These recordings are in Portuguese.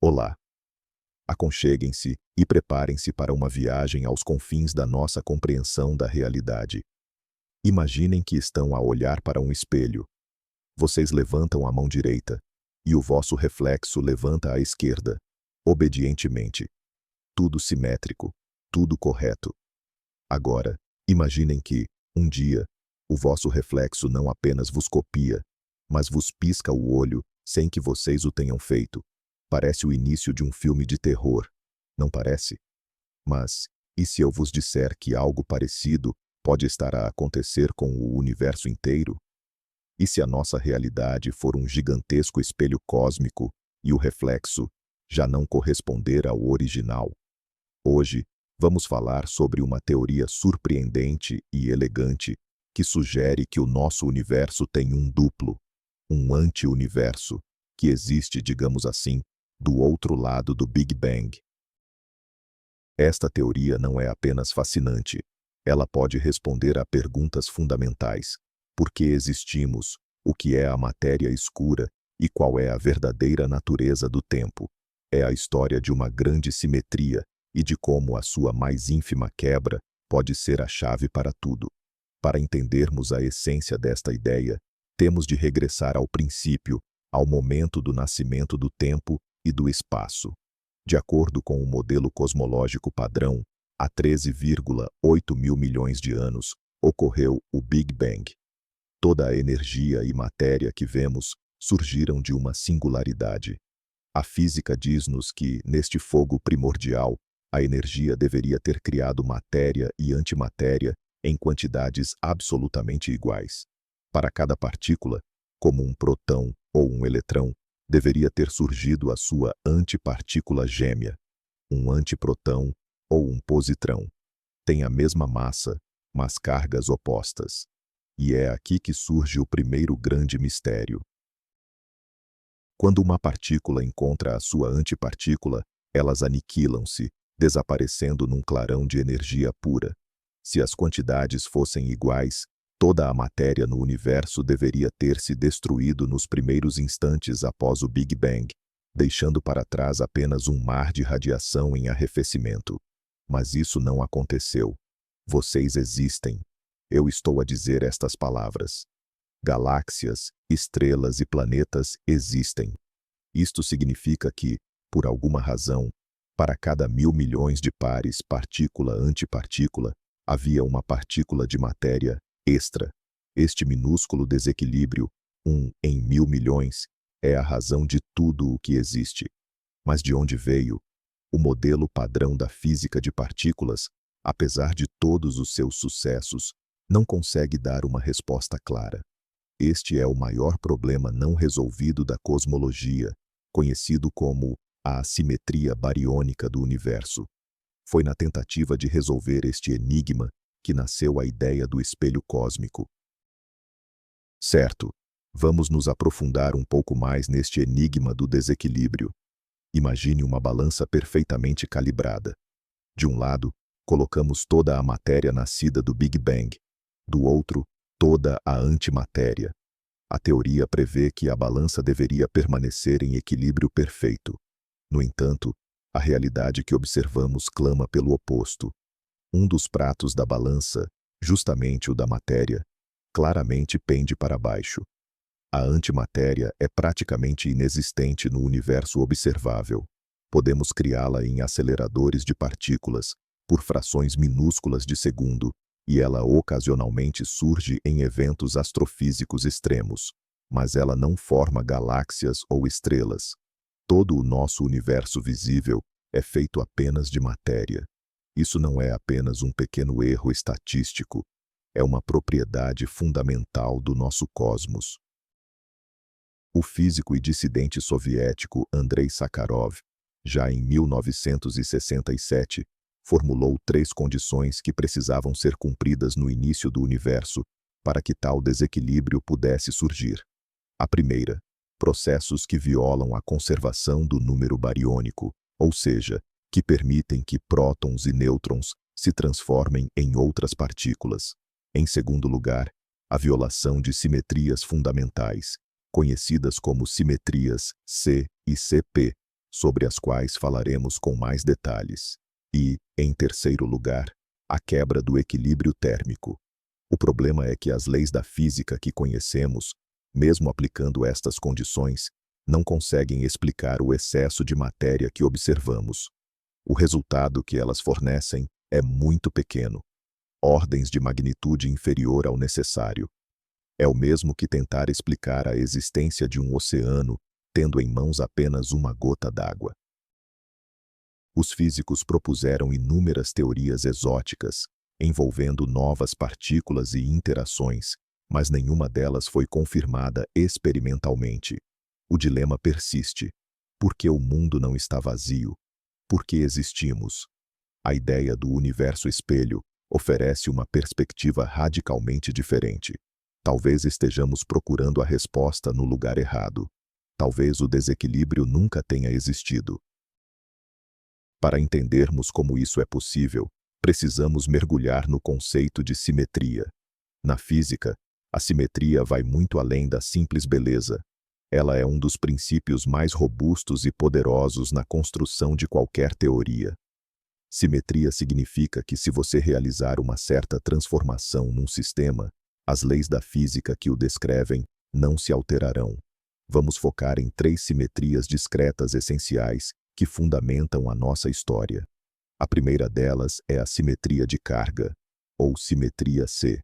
Olá! Aconcheguem-se e preparem-se para uma viagem aos confins da nossa compreensão da realidade. Imaginem que estão a olhar para um espelho. Vocês levantam a mão direita, e o vosso reflexo levanta a esquerda, obedientemente. Tudo simétrico, tudo correto. Agora, imaginem que, um dia, o vosso reflexo não apenas vos copia, mas vos pisca o olho sem que vocês o tenham feito. Parece o início de um filme de terror, não parece? Mas, e se eu vos disser que algo parecido pode estar a acontecer com o universo inteiro? E se a nossa realidade for um gigantesco espelho cósmico e o reflexo já não corresponder ao original? Hoje, vamos falar sobre uma teoria surpreendente e elegante que sugere que o nosso universo tem um duplo, um anti-universo, que existe, digamos assim, do outro lado do Big Bang. Esta teoria não é apenas fascinante, ela pode responder a perguntas fundamentais. Por que existimos? O que é a matéria escura? E qual é a verdadeira natureza do tempo? É a história de uma grande simetria e de como a sua mais ínfima quebra pode ser a chave para tudo. Para entendermos a essência desta ideia, temos de regressar ao princípio, ao momento do nascimento do tempo e do espaço. De acordo com o modelo cosmológico padrão, há 13,8 mil milhões de anos, ocorreu o Big Bang. Toda a energia e matéria que vemos surgiram de uma singularidade. A física diz-nos que, neste fogo primordial, a energia deveria ter criado matéria e antimatéria em quantidades absolutamente iguais. Para cada partícula, como um próton ou um eletrão, deveria ter surgido a sua antipartícula gêmea, um antipróton ou um positrão. Tem a mesma massa, mas cargas opostas. E é aqui que surge o primeiro grande mistério. Quando uma partícula encontra a sua antipartícula, elas aniquilam-se, desaparecendo num clarão de energia pura. Se as quantidades fossem iguais, toda a matéria no universo deveria ter se destruído nos primeiros instantes após o Big Bang, deixando para trás apenas um mar de radiação em arrefecimento. Mas isso não aconteceu. Vocês existem. Eu estou a dizer estas palavras. Galáxias, estrelas e planetas existem. Isto significa que, por alguma razão, para cada 1.000 milhões de pares partícula-antipartícula, havia uma partícula de matéria extra. Este minúsculo desequilíbrio, 1 em 1.000 milhões, é a razão de tudo o que existe. Mas de onde veio? O modelo padrão da física de partículas, apesar de todos os seus sucessos, não consegue dar uma resposta clara. Este é o maior problema não resolvido da cosmologia, conhecido como a assimetria bariônica do universo. Foi na tentativa de resolver este enigma que nasceu a ideia do espelho cósmico. Certo, vamos nos aprofundar um pouco mais neste enigma do desequilíbrio. Imagine uma balança perfeitamente calibrada. De um lado, colocamos toda a matéria nascida do Big Bang. Do outro, toda a antimatéria. A teoria prevê que a balança deveria permanecer em equilíbrio perfeito. No entanto, a realidade que observamos clama pelo oposto. Um dos pratos da balança, justamente o da matéria, claramente pende para baixo. A antimatéria é praticamente inexistente no universo observável. Podemos criá-la em aceleradores de partículas, por frações minúsculas de segundo, e ela ocasionalmente surge em eventos astrofísicos extremos. Mas ela não forma galáxias ou estrelas. Todo o nosso universo visível é feito apenas de matéria. Isso não é apenas um pequeno erro estatístico, é uma propriedade fundamental do nosso cosmos. O físico e dissidente soviético Andrei Sakharov, já em 1967, formulou 3 condições que precisavam ser cumpridas no início do universo para que tal desequilíbrio pudesse surgir. A primeira, processos que violam a conservação do número bariônico, ou seja, que permitem que prótons e nêutrons se transformem em outras partículas. Em segundo lugar, a violação de simetrias fundamentais, conhecidas como simetrias C e CP, sobre as quais falaremos com mais detalhes. E, em terceiro lugar, a quebra do equilíbrio térmico. O problema é que as leis da física que conhecemos, mesmo aplicando estas condições, não conseguem explicar o excesso de matéria que observamos. O resultado que elas fornecem é muito pequeno, ordens de magnitude inferior ao necessário. É o mesmo que tentar explicar a existência de um oceano tendo em mãos apenas uma gota d'água. Os físicos propuseram inúmeras teorias exóticas, envolvendo novas partículas e interações, mas nenhuma delas foi confirmada experimentalmente. O dilema persiste. Por que o mundo não está vazio? Por que existimos? A ideia do universo espelho oferece uma perspectiva radicalmente diferente. Talvez estejamos procurando a resposta no lugar errado. Talvez o desequilíbrio nunca tenha existido. Para entendermos como isso é possível, precisamos mergulhar no conceito de simetria. Na física, a simetria vai muito além da simples beleza. Ela é um dos princípios mais robustos e poderosos na construção de qualquer teoria. Simetria significa que se você realizar uma certa transformação num sistema, as leis da física que o descrevem não se alterarão. Vamos focar em 3 simetrias discretas essenciais que fundamentam a nossa história. A primeira delas é a simetria de carga, ou simetria C.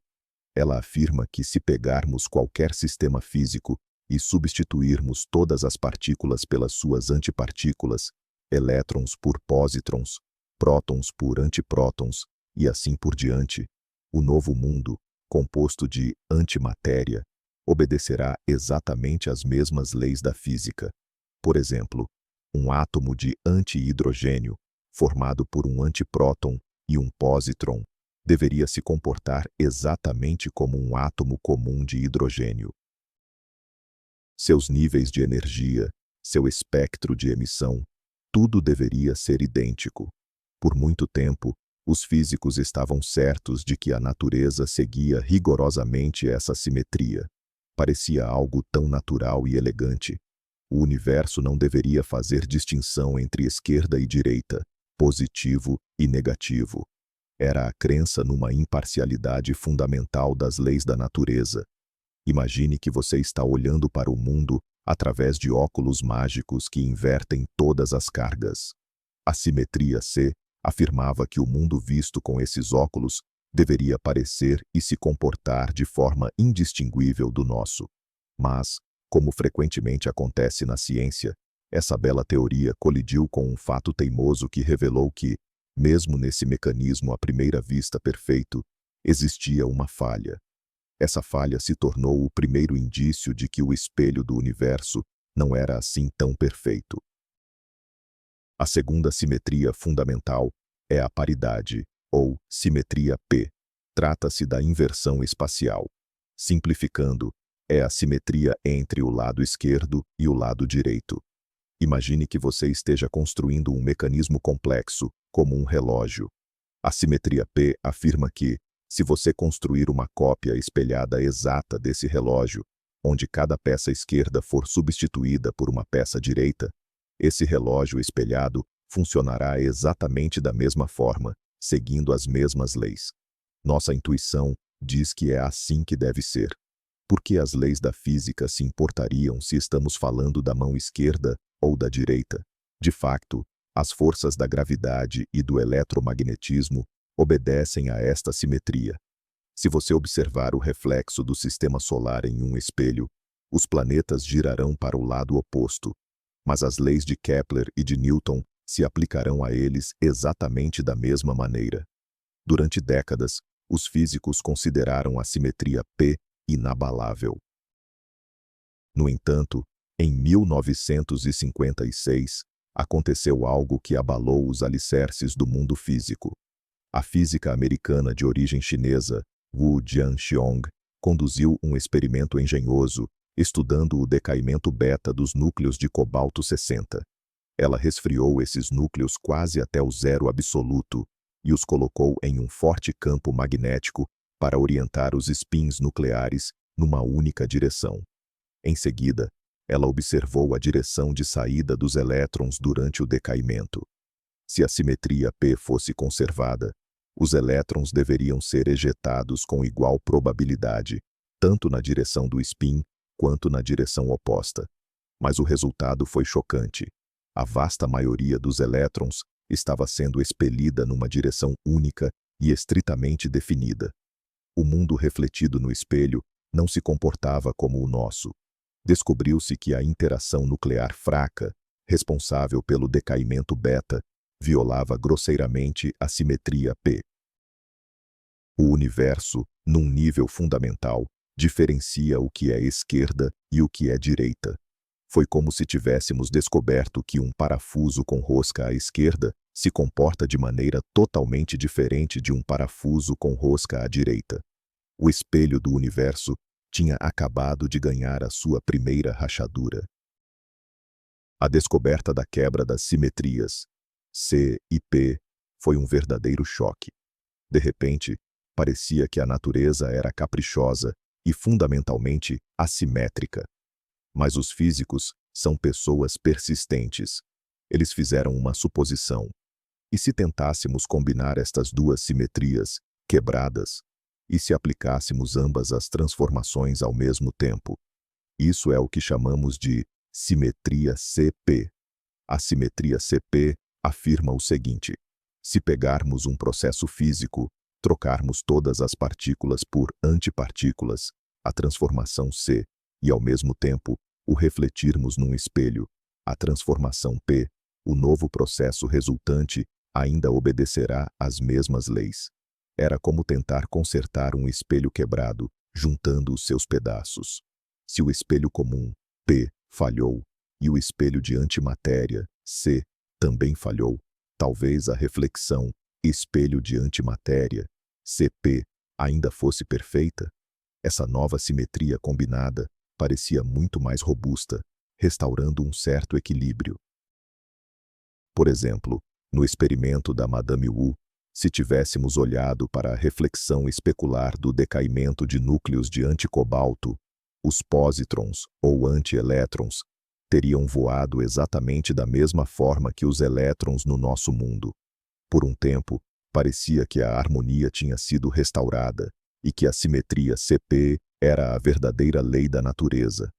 Ela afirma que se pegarmos qualquer sistema físico e substituirmos todas as partículas pelas suas antipartículas, elétrons por pósitrons, prótons por antiprótons, e assim por diante, o novo mundo, composto de antimatéria, obedecerá exatamente às mesmas leis da física. Por exemplo, um átomo de antihidrogênio, formado por um antipróton e um pósitron, deveria se comportar exatamente como um átomo comum de hidrogênio. Seus níveis de energia, seu espectro de emissão, tudo deveria ser idêntico. Por muito tempo, os físicos estavam certos de que a natureza seguia rigorosamente essa simetria. Parecia algo tão natural e elegante. O universo não deveria fazer distinção entre esquerda e direita, positivo e negativo. Era a crença numa imparcialidade fundamental das leis da natureza. Imagine que você está olhando para o mundo através de óculos mágicos que invertem todas as cargas. A simetria C afirmava que o mundo visto com esses óculos deveria parecer e se comportar de forma indistinguível do nosso. Mas, como frequentemente acontece na ciência, essa bela teoria colidiu com um fato teimoso que revelou que, mesmo nesse mecanismo à primeira vista perfeito, existia uma falha. Essa falha se tornou o primeiro indício de que o espelho do universo não era assim tão perfeito. A segunda simetria fundamental é a paridade, ou simetria P. Trata-se da inversão espacial. Simplificando, é a simetria entre o lado esquerdo e o lado direito. Imagine que você esteja construindo um mecanismo complexo, como um relógio. A simetria P afirma que, se você construir uma cópia espelhada exata desse relógio, onde cada peça esquerda for substituída por uma peça direita, esse relógio espelhado funcionará exatamente da mesma forma, seguindo as mesmas leis. Nossa intuição diz que é assim que deve ser. Por que as leis da física se importariam se estamos falando da mão esquerda ou da direita? De facto, as forças da gravidade e do eletromagnetismo obedecem a esta simetria. Se você observar o reflexo do sistema solar em um espelho, os planetas girarão para o lado oposto, mas as leis de Kepler e de Newton se aplicarão a eles exatamente da mesma maneira. Durante décadas, os físicos consideraram a simetria P inabalável. No entanto, em 1956, aconteceu algo que abalou os alicerces do mundo físico. A física americana de origem chinesa, Wu Jianxiong, conduziu um experimento engenhoso, estudando o decaimento beta dos núcleos de cobalto 60. Ela resfriou esses núcleos quase até o zero absoluto e os colocou em um forte campo magnético para orientar os spins nucleares numa única direção. Em seguida, ela observou a direção de saída dos elétrons durante o decaimento. Se a simetria P fosse conservada, os elétrons deveriam ser ejetados com igual probabilidade, tanto na direção do spin quanto na direção oposta. Mas o resultado foi chocante. A vasta maioria dos elétrons estava sendo expelida numa direção única e estritamente definida. O mundo refletido no espelho não se comportava como o nosso. Descobriu-se que a interação nuclear fraca, responsável pelo decaimento beta, violava grosseiramente a simetria P. O universo, num nível fundamental, diferencia o que é esquerda e o que é direita. Foi como se tivéssemos descoberto que um parafuso com rosca à esquerda se comporta de maneira totalmente diferente de um parafuso com rosca à direita. O espelho do universo tinha acabado de ganhar a sua primeira rachadura. A descoberta da quebra das simetrias C e P foi um verdadeiro choque. De repente, parecia que a natureza era caprichosa e fundamentalmente assimétrica. Mas os físicos são pessoas persistentes. Eles fizeram uma suposição. E se tentássemos combinar estas duas simetrias quebradas, e se aplicássemos ambas as transformações ao mesmo tempo? Isso é o que chamamos de simetria CP. A simetria CP afirma o seguinte: se pegarmos um processo físico, trocarmos todas as partículas por antipartículas, a transformação C, e ao mesmo tempo o refletirmos num espelho, a transformação P, o novo processo resultante ainda obedecerá às mesmas leis. Era como tentar consertar um espelho quebrado, juntando os seus pedaços. Se o espelho comum, P, falhou, e o espelho de antimatéria, C, também falhou, talvez a reflexão, espelho de antimatéria, CP, ainda fosse perfeita? Essa nova simetria combinada parecia muito mais robusta, restaurando um certo equilíbrio. Por exemplo, no experimento da Madame Wu, se tivéssemos olhado para a reflexão especular do decaimento de núcleos de anticobalto, os pósitrons ou antielétrons teriam voado exatamente da mesma forma que os elétrons no nosso mundo. Por um tempo, parecia que a harmonia tinha sido restaurada e que a simetria CP era a verdadeira lei da natureza.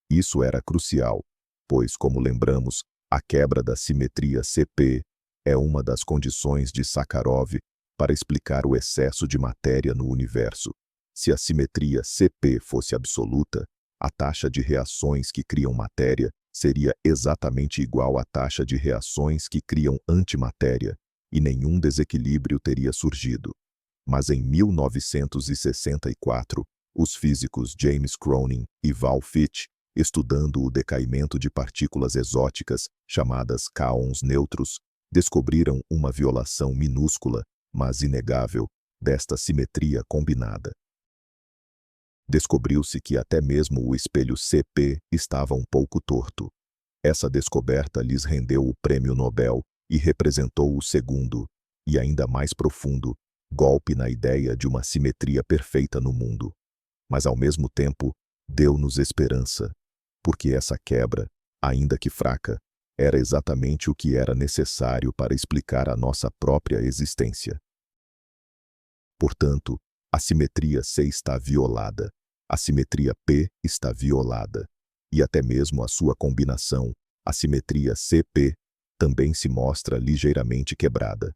Isso era crucial, pois, como lembramos, a quebra da simetria CP é uma das condições de Sakharov para explicar o excesso de matéria no universo. Se a simetria CP fosse absoluta, a taxa de reações que criam matéria seria exatamente igual à taxa de reações que criam antimatéria, e nenhum desequilíbrio teria surgido. Mas em 1964, os físicos James Cronin e Val Fitch, estudando o decaimento de partículas exóticas, chamadas cáons neutros, descobriram uma violação minúscula, mas inegável, desta simetria combinada. Descobriu-se que até mesmo o espelho CP estava um pouco torto. Essa descoberta lhes rendeu o prêmio Nobel e representou o segundo, e ainda mais profundo, golpe na ideia de uma simetria perfeita no mundo. Mas ao mesmo tempo, deu-nos esperança, porque essa quebra, ainda que fraca, era exatamente o que era necessário para explicar a nossa própria existência. Portanto, a simetria C está violada, a simetria P está violada, e até mesmo a sua combinação, a simetria CP, também se mostra ligeiramente quebrada.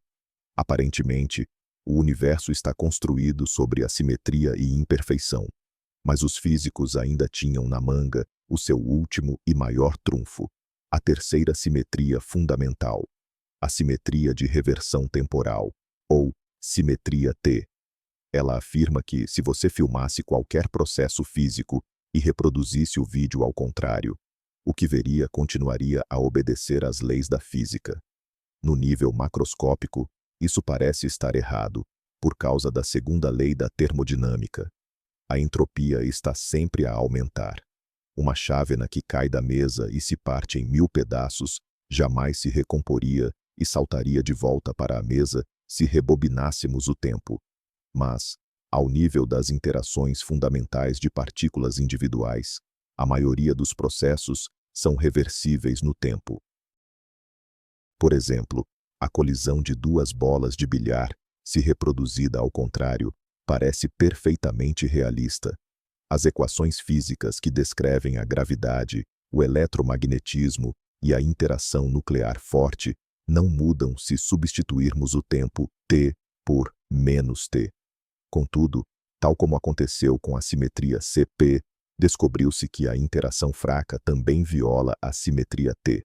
Aparentemente, o universo está construído sobre assimetria e imperfeição, mas os físicos ainda tinham na manga o seu último e maior trunfo, a terceira simetria fundamental, a simetria de reversão temporal, ou simetria T. Ela afirma que, se você filmasse qualquer processo físico e reproduzisse o vídeo ao contrário, o que veria continuaria a obedecer às leis da física. No nível macroscópico, isso parece estar errado, por causa da segunda lei da termodinâmica. A entropia está sempre a aumentar. Uma chávena que cai da mesa e se parte em 1000 pedaços jamais se recomporia e saltaria de volta para a mesa se rebobinássemos o tempo. Mas, ao nível das interações fundamentais de partículas individuais, a maioria dos processos são reversíveis no tempo. Por exemplo, a colisão de duas bolas de bilhar, se reproduzida ao contrário, parece perfeitamente realista. As equações físicas que descrevem a gravidade, o eletromagnetismo e a interação nuclear forte não mudam se substituirmos o tempo t por menos t. Contudo, tal como aconteceu com a simetria CP, descobriu-se que a interação fraca também viola a simetria T.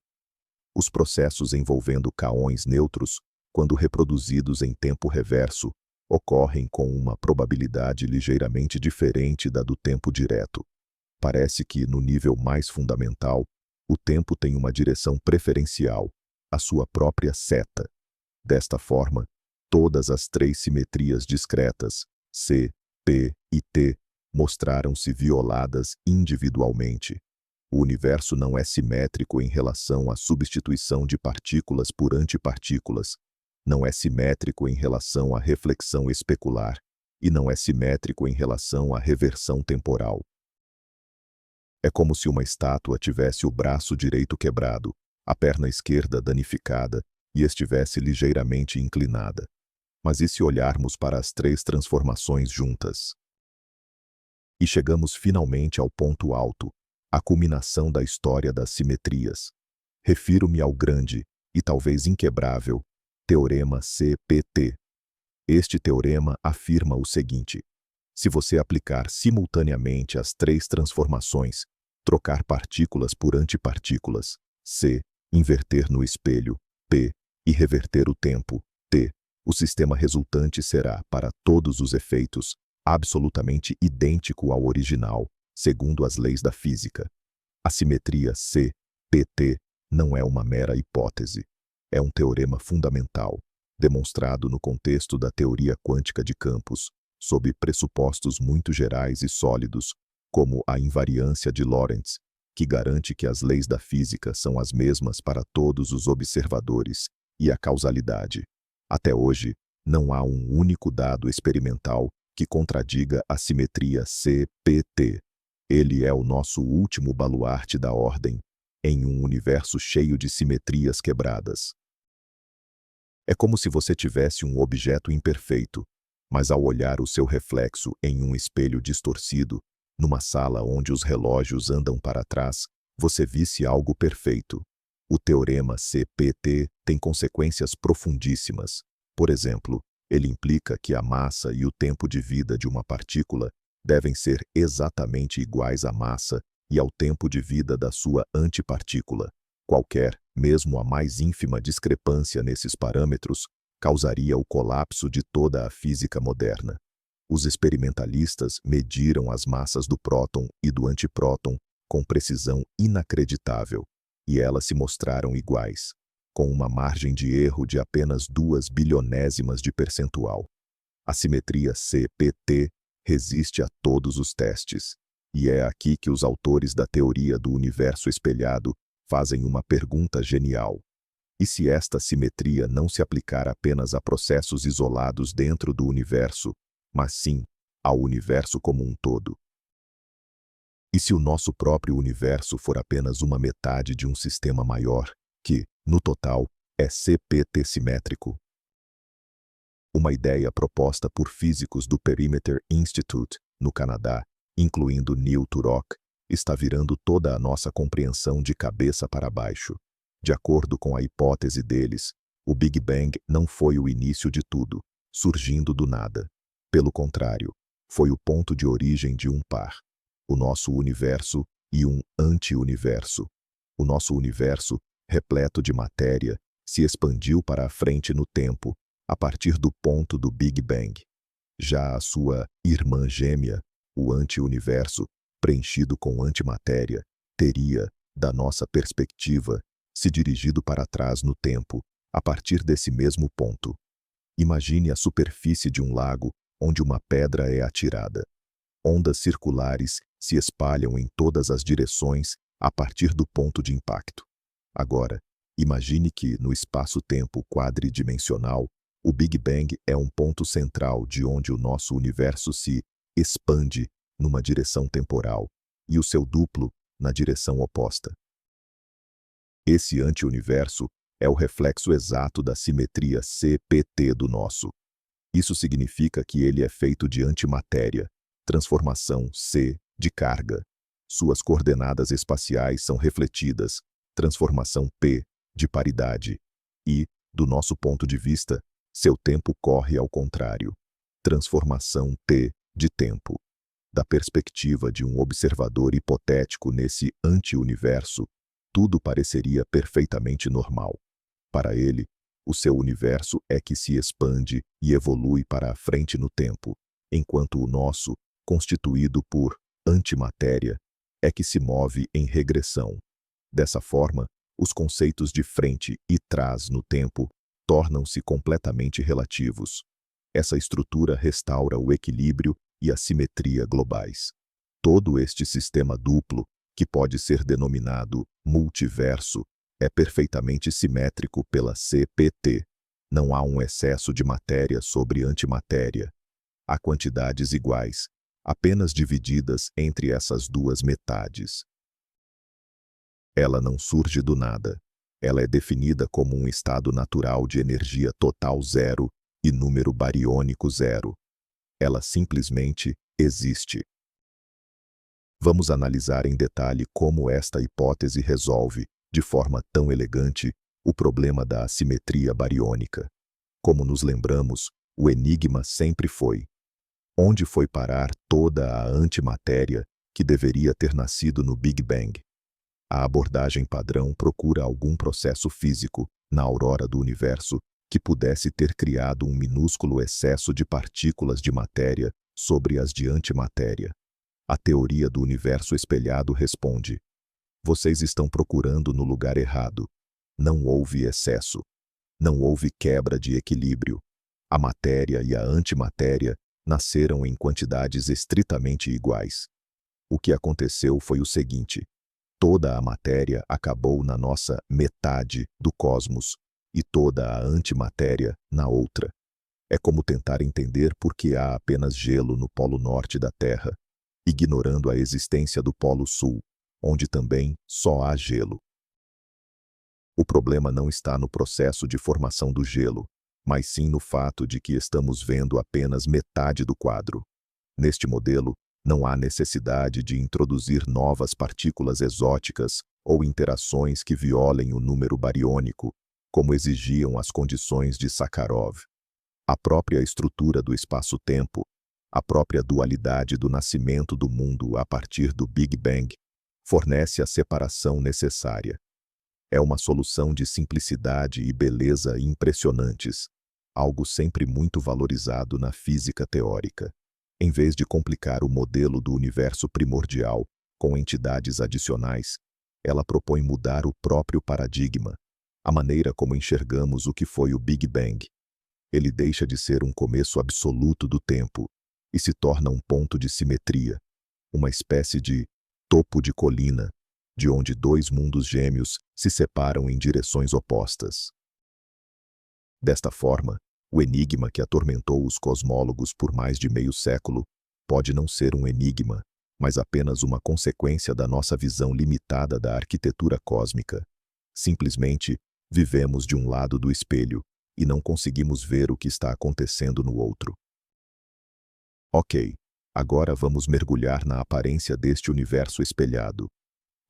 Os processos envolvendo kaons neutros, quando reproduzidos em tempo reverso, ocorrem com uma probabilidade ligeiramente diferente da do tempo direto. Parece que, no nível mais fundamental, o tempo tem uma direção preferencial, a sua própria seta. Desta forma, todas as três simetrias discretas, C, P e T, mostraram-se violadas individualmente. O universo não é simétrico em relação à substituição de partículas por antipartículas, não é simétrico em relação à reflexão especular, e não é simétrico em relação à reversão temporal. É como se uma estátua tivesse o braço direito quebrado, a perna esquerda danificada e estivesse ligeiramente inclinada. Mas e se olharmos para as três transformações juntas? E chegamos finalmente ao ponto alto, a culminação da história das simetrias. Refiro-me ao grande, e talvez inquebrável, Teorema CPT. Este teorema afirma o seguinte: se você aplicar simultaneamente as três transformações, trocar partículas por antipartículas, C, inverter no espelho, P, e reverter o tempo, T, o sistema resultante será, para todos os efeitos, absolutamente idêntico ao original, segundo as leis da física. A simetria CPT não é uma mera hipótese. É um teorema fundamental, demonstrado no contexto da teoria quântica de campos, sob pressupostos muito gerais e sólidos, como a invariância de Lorentz, que garante que as leis da física são as mesmas para todos os observadores, e a causalidade. Até hoje, não há um único dado experimental que contradiga a simetria CPT. Ele é o nosso último baluarte da ordem, em um universo cheio de simetrias quebradas. É como se você tivesse um objeto imperfeito, mas ao olhar o seu reflexo em um espelho distorcido, numa sala onde os relógios andam para trás, você visse algo perfeito. O teorema CPT tem consequências profundíssimas. Por exemplo, ele implica que a massa e o tempo de vida de uma partícula devem ser exatamente iguais à massa e ao tempo de vida da sua antipartícula. Qualquer, mesmo a mais ínfima discrepância nesses parâmetros, causaria o colapso de toda a física moderna. Os experimentalistas mediram as massas do próton e do antipróton com precisão inacreditável, e elas se mostraram iguais, com uma margem de erro de apenas 2 bilionésimas de percentual. A simetria CPT resiste a todos os testes, e é aqui que os autores da teoria do universo espelhado fazem uma pergunta genial. E se esta simetria não se aplicar apenas a processos isolados dentro do universo, mas sim ao universo como um todo? E se o nosso próprio universo for apenas uma metade de um sistema maior, que, no total, é CPT simétrico? Uma ideia proposta por físicos do Perimeter Institute, no Canadá, incluindo Neil Turok, está virando toda a nossa compreensão de cabeça para baixo. De acordo com a hipótese deles, o Big Bang não foi o início de tudo, surgindo do nada. Pelo contrário, foi o ponto de origem de um par. O nosso universo e um anti-universo. O nosso universo, repleto de matéria, se expandiu para a frente no tempo, a partir do ponto do Big Bang. Já a sua irmã gêmea, o anti-universo, preenchido com antimatéria, teria, da nossa perspectiva, se dirigido para trás no tempo, a partir desse mesmo ponto. Imagine a superfície de um lago onde uma pedra é atirada. Ondas circulares se espalham em todas as direções a partir do ponto de impacto. Agora, imagine que, no espaço-tempo quadridimensional, o Big Bang é um ponto central de onde o nosso universo se expande numa direção temporal, e o seu duplo, na direção oposta. Esse anti-universo é o reflexo exato da simetria CPT do nosso. Isso significa que ele é feito de antimatéria, transformação C de carga. Suas coordenadas espaciais são refletidas, transformação P de paridade. E, do nosso ponto de vista, seu tempo corre ao contrário, transformação T de tempo. Da perspectiva de um observador hipotético nesse anti-universo, tudo pareceria perfeitamente normal. Para ele, o seu universo é que se expande e evolui para a frente no tempo, enquanto o nosso, constituído por antimatéria, é que se move em regressão. Dessa forma, os conceitos de frente e trás no tempo tornam-se completamente relativos. Essa estrutura restaura o equilíbrio e a simetria globais. Todo este sistema duplo, que pode ser denominado multiverso, é perfeitamente simétrico pela CPT. Não há um excesso de matéria sobre antimatéria. Há quantidades iguais, apenas divididas entre essas duas metades. Ela não surge do nada. Ela é definida como um estado natural de energia total zero e número bariônico zero. Ela simplesmente existe. Vamos analisar em detalhe como esta hipótese resolve, de forma tão elegante, o problema da assimetria bariônica. Como nos lembramos, o enigma sempre foi: onde foi parar toda a antimatéria que deveria ter nascido no Big Bang? A abordagem padrão procura algum processo físico, na aurora do universo, que pudesse ter criado um minúsculo excesso de partículas de matéria sobre as de antimatéria. A teoria do universo espelhado responde: vocês estão procurando no lugar errado. Não houve excesso. Não houve quebra de equilíbrio. A matéria e a antimatéria nasceram em quantidades estritamente iguais. O que aconteceu foi o seguinte: toda a matéria acabou na nossa metade do cosmos e toda a antimatéria na outra. É como tentar entender por que há apenas gelo no polo norte da Terra, ignorando a existência do polo sul, onde também só há gelo. O problema não está no processo de formação do gelo, mas sim no fato de que estamos vendo apenas metade do quadro. Neste modelo, não há necessidade de introduzir novas partículas exóticas ou interações que violem o número bariônico, como exigiam as condições de Sakharov. A própria estrutura do espaço-tempo, a própria dualidade do nascimento do mundo a partir do Big Bang, fornece a separação necessária. É uma solução de simplicidade e beleza impressionantes, algo sempre muito valorizado na física teórica. Em vez de complicar o modelo do universo primordial com entidades adicionais, ela propõe mudar o próprio paradigma, a maneira como enxergamos o que foi o Big Bang. Ele deixa de ser um começo absoluto do tempo e se torna um ponto de simetria, uma espécie de topo de colina, de onde dois mundos gêmeos se separam em direções opostas. Desta forma, o enigma que atormentou os cosmólogos por mais de meio século pode não ser um enigma, mas apenas uma consequência da nossa visão limitada da arquitetura cósmica. Simplesmente, vivemos de um lado do espelho e não conseguimos ver o que está acontecendo no outro. Ok, agora vamos mergulhar na aparência deste universo espelhado.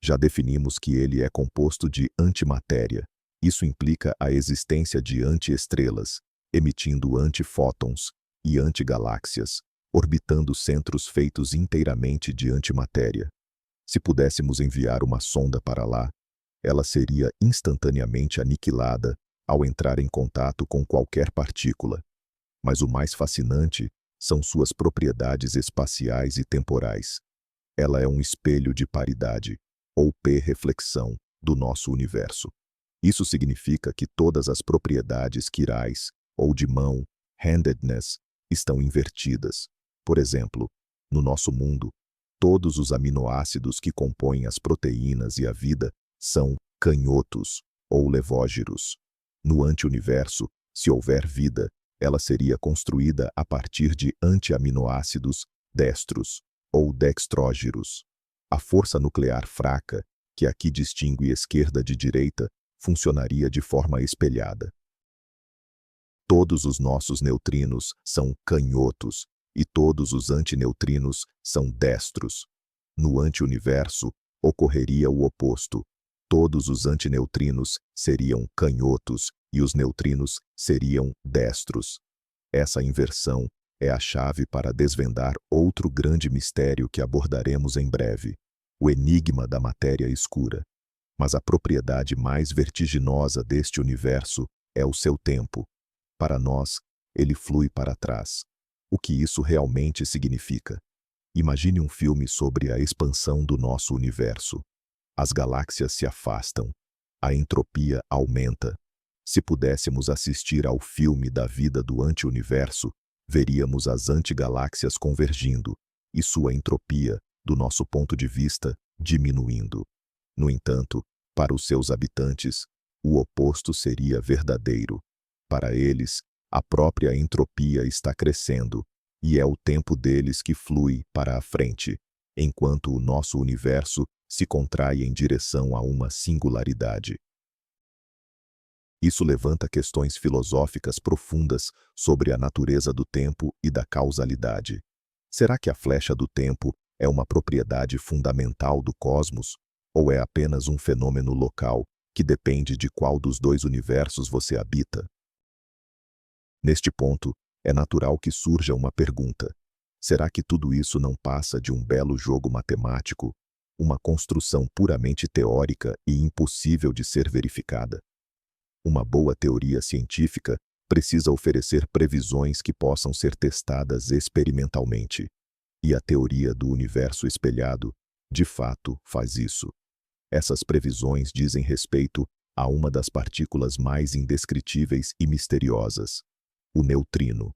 Já definimos que ele é composto de antimatéria. Isso implica a existência de antiestrelas, emitindo antifótons, e antigaláxias, orbitando centros feitos inteiramente de antimatéria. Se pudéssemos enviar uma sonda para lá, ela seria instantaneamente aniquilada ao entrar em contato com qualquer partícula. Mas o mais fascinante são suas propriedades espaciais e temporais. Ela é um espelho de paridade, ou P-reflexão, do nosso universo. Isso significa que todas as propriedades quirais, ou de mão, handedness, estão invertidas. Por exemplo, no nosso mundo, todos os aminoácidos que compõem as proteínas e a vida são canhotos, ou levógeros. No anti-universo, se houver vida, ela seria construída a partir de anti-aminoácidos destros, ou dextrógeros. A força nuclear fraca, que aqui distingue esquerda de direita, funcionaria de forma espelhada. Todos os nossos neutrinos são canhotos e todos os antineutrinos são destros. No anti-universo, ocorreria o oposto. Todos os antineutrinos seriam canhotos e os neutrinos seriam destros. Essa inversão é a chave para desvendar outro grande mistério que abordaremos em breve, o enigma da matéria escura. Mas a propriedade mais vertiginosa deste universo é o seu tempo. Para nós, ele flui para trás. O que isso realmente significa? Imagine um filme sobre a expansão do nosso universo. As galáxias se afastam. A entropia aumenta. Se pudéssemos assistir ao filme da vida do anti-universo, veríamos as antigaláxias convergindo e sua entropia, do nosso ponto de vista, diminuindo. No entanto, para os seus habitantes, o oposto seria verdadeiro. Para eles, a própria entropia está crescendo, e é o tempo deles que flui para a frente, enquanto o nosso universo se contrai em direção a uma singularidade. Isso levanta questões filosóficas profundas sobre a natureza do tempo e da causalidade. Será que a flecha do tempo é uma propriedade fundamental do cosmos, ou é apenas um fenômeno local que depende de qual dos dois universos você habita? Neste ponto, é natural que surja uma pergunta. Será que tudo isso não passa de um belo jogo matemático, uma construção puramente teórica e impossível de ser verificada? Uma boa teoria científica precisa oferecer previsões que possam ser testadas experimentalmente. E a teoria do universo espelhado, de fato, faz isso. Essas previsões dizem respeito a uma das partículas mais indescritíveis e misteriosas, o neutrino.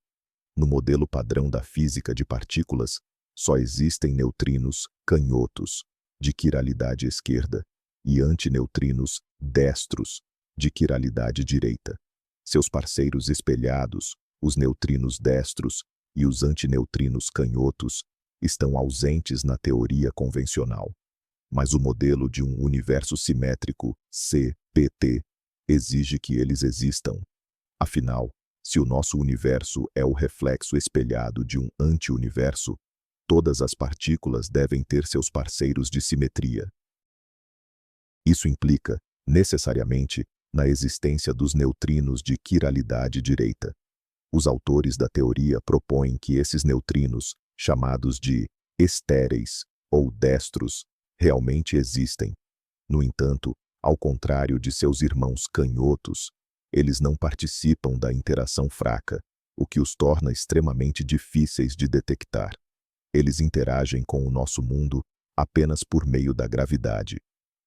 No modelo padrão da física de partículas, só existem neutrinos canhotos, de quiralidade esquerda, e antineutrinos destros, de quiralidade direita. Seus parceiros espelhados, os neutrinos destros e os antineutrinos canhotos, estão ausentes na teoria convencional. Mas o modelo de um universo simétrico, CPT, exige que eles existam. Afinal, se o nosso universo é o reflexo espelhado de um anti-universo, todas as partículas devem ter seus parceiros de simetria. Isso implica, necessariamente, na existência dos neutrinos de quiralidade direita. Os autores da teoria propõem que esses neutrinos, chamados de estéreis ou destros, realmente existem. No entanto, ao contrário de seus irmãos canhotos, eles não participam da interação fraca, o que os torna extremamente difíceis de detectar. Eles interagem com o nosso mundo apenas por meio da gravidade.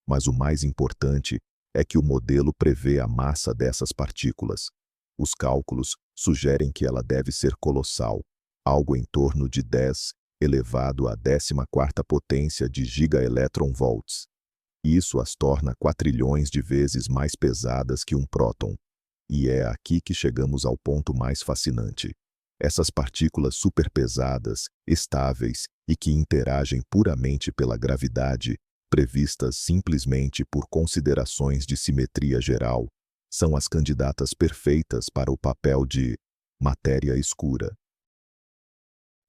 Mas o mais importante é que o modelo prevê a massa dessas partículas. Os cálculos sugerem que ela deve ser colossal, algo em torno de 10 elevado à 14ª potência de gigaelectronvolts. Isso as torna quatrilhões de vezes mais pesadas que um próton. E é aqui que chegamos ao ponto mais fascinante. Essas partículas superpesadas, estáveis e que interagem puramente pela gravidade, previstas simplesmente por considerações de simetria geral, são as candidatas perfeitas para o papel de matéria escura.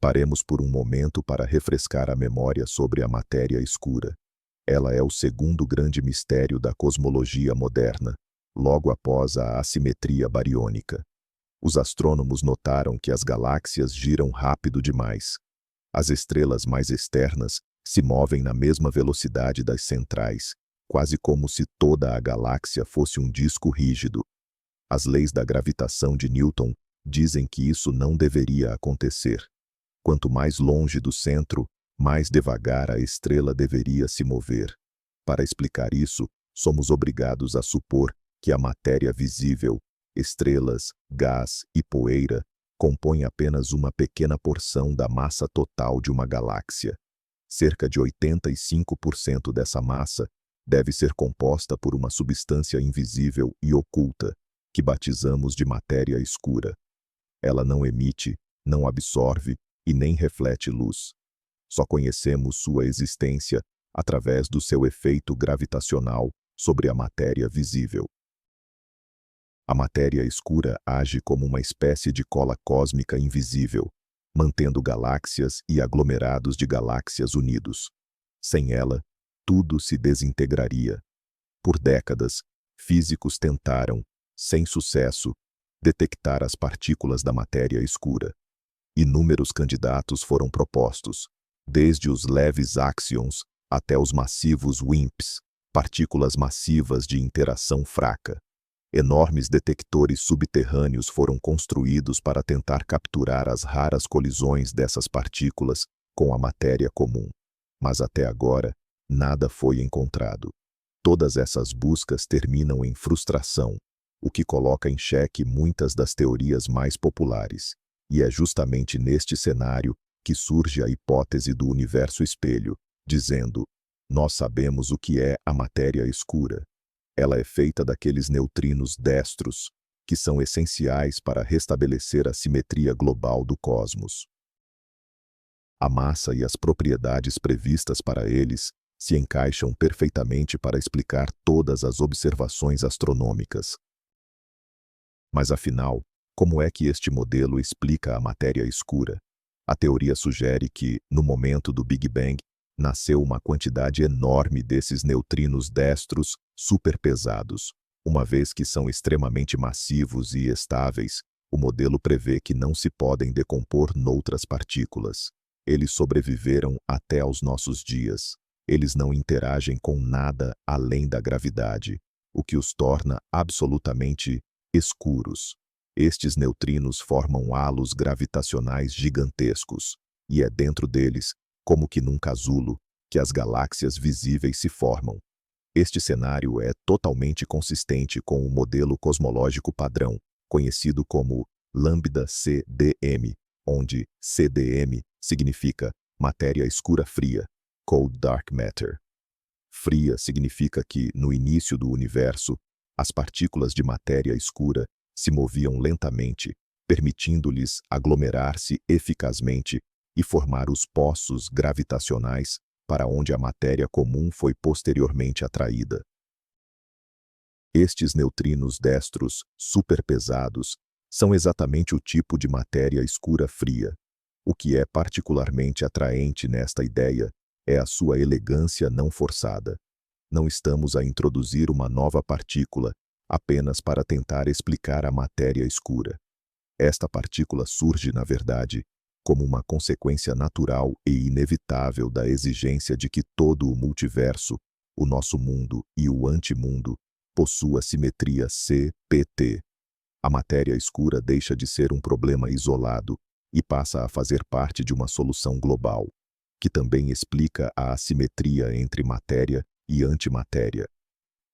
Paremos por um momento para refrescar a memória sobre a matéria escura. Ela é o segundo grande mistério da cosmologia moderna, logo após a assimetria bariônica. Os astrônomos notaram que as galáxias giram rápido demais. As estrelas mais externas se movem na mesma velocidade das centrais, quase como se toda a galáxia fosse um disco rígido. As leis da gravitação de Newton dizem que isso não deveria acontecer. Quanto mais longe do centro, mais devagar a estrela deveria se mover. Para explicar isso, somos obrigados a supor que a matéria visível, estrelas, gás e poeira, compõe apenas uma pequena porção da massa total de uma galáxia. Cerca de 85% dessa massa deve ser composta por uma substância invisível e oculta, que batizamos de matéria escura. Ela não emite, não absorve e nem reflete luz. Só conhecemos sua existência através do seu efeito gravitacional sobre a matéria visível. A matéria escura age como uma espécie de cola cósmica invisível, mantendo galáxias e aglomerados de galáxias unidos. Sem ela, tudo se desintegraria. Por décadas, físicos tentaram, sem sucesso, detectar as partículas da matéria escura. Inúmeros candidatos foram propostos, desde os leves áxions até os massivos WIMPs, partículas massivas de interação fraca. Enormes detectores subterrâneos foram construídos para tentar capturar as raras colisões dessas partículas com a matéria comum. Mas até agora, nada foi encontrado. Todas essas buscas terminam em frustração, o que coloca em xeque muitas das teorias mais populares. E é justamente neste cenário que surge a hipótese do universo espelho, dizendo: nós sabemos o que é a matéria escura. Ela é feita daqueles neutrinos destros, que são essenciais para restabelecer a simetria global do cosmos. A massa e as propriedades previstas para eles se encaixam perfeitamente para explicar todas as observações astronômicas. Mas afinal, como é que este modelo explica a matéria escura? A teoria sugere que, no momento do Big Bang, nasceu uma quantidade enorme desses neutrinos destros superpesados. Uma vez que são extremamente massivos e estáveis, o modelo prevê que não se podem decompor noutras partículas. Eles sobreviveram até aos nossos dias. Eles não interagem com nada além da gravidade, o que os torna absolutamente escuros. Estes neutrinos formam halos gravitacionais gigantescos, e é dentro deles, como que num casulo, que as galáxias visíveis se formam. Este cenário é totalmente consistente com o modelo cosmológico padrão, conhecido como lambda-CDM, onde CDM significa matéria escura fria, Cold Dark Matter. Fria significa que, no início do universo, as partículas de matéria escura se moviam lentamente, permitindo-lhes aglomerar-se eficazmente e formar os poços gravitacionais para onde a matéria comum foi posteriormente atraída. Estes neutrinos destros superpesados são exatamente o tipo de matéria escura fria. O que é particularmente atraente nesta ideia é a sua elegância não forçada. Não estamos a introduzir uma nova partícula apenas para tentar explicar a matéria escura. Esta partícula surge, na verdade, como uma consequência natural e inevitável da exigência de que todo o multiverso, o nosso mundo e o antimundo, possua simetria CPT. A matéria escura deixa de ser um problema isolado e passa a fazer parte de uma solução global, que também explica a assimetria entre matéria e antimatéria.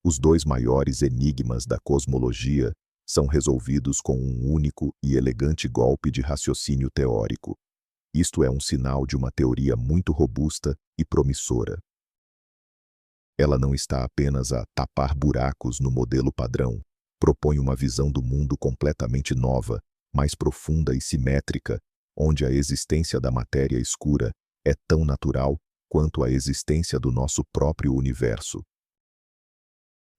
Os dois maiores enigmas da cosmologia são resolvidos com um único e elegante golpe de raciocínio teórico. Isto é um sinal de uma teoria muito robusta e promissora. Ela não está apenas a tapar buracos no modelo padrão, propõe uma visão do mundo completamente nova, mais profunda e simétrica, onde a existência da matéria escura é tão natural quanto a existência do nosso próprio universo.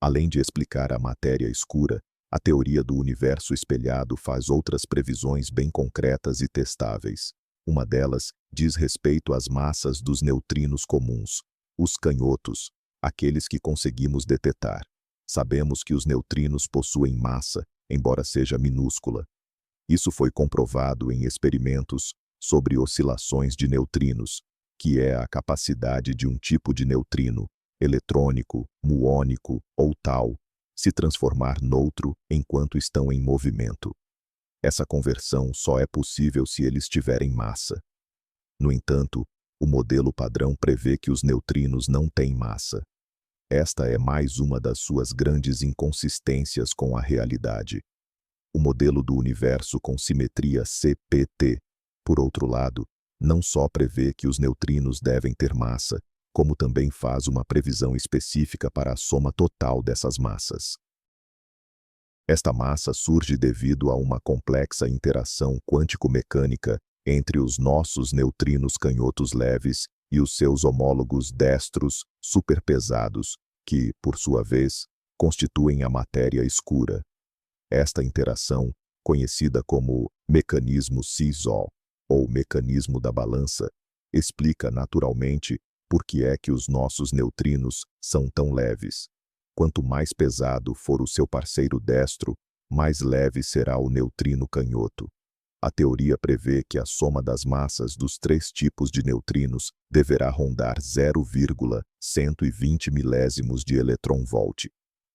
Além de explicar a matéria escura, a teoria do universo espelhado faz outras previsões bem concretas e testáveis. Uma delas diz respeito às massas dos neutrinos comuns, os canhotos, aqueles que conseguimos detectar. Sabemos que os neutrinos possuem massa, embora seja minúscula. Isso foi comprovado em experimentos sobre oscilações de neutrinos, que é a capacidade de um tipo de neutrino, eletrônico, muônico ou tal, se transformar noutro enquanto estão em movimento. Essa conversão só é possível se eles tiverem massa. No entanto, o modelo padrão prevê que os neutrinos não têm massa. Esta é mais uma das suas grandes inconsistências com a realidade. O modelo do universo com simetria CPT, por outro lado, não só prevê que os neutrinos devem ter massa, como também faz uma previsão específica para a soma total dessas massas. Esta massa surge devido a uma complexa interação quântico-mecânica entre os nossos neutrinos canhotos leves e os seus homólogos destros superpesados, que, por sua vez, constituem a matéria escura. Esta interação, conhecida como mecanismo seesaw, ou mecanismo da balança, explica naturalmente por que é que os nossos neutrinos são tão leves. Quanto mais pesado for o seu parceiro destro, mais leve será o neutrino canhoto. A teoria prevê que a soma das massas dos três tipos de neutrinos deverá rondar 0,120 milésimos de elétron-volt.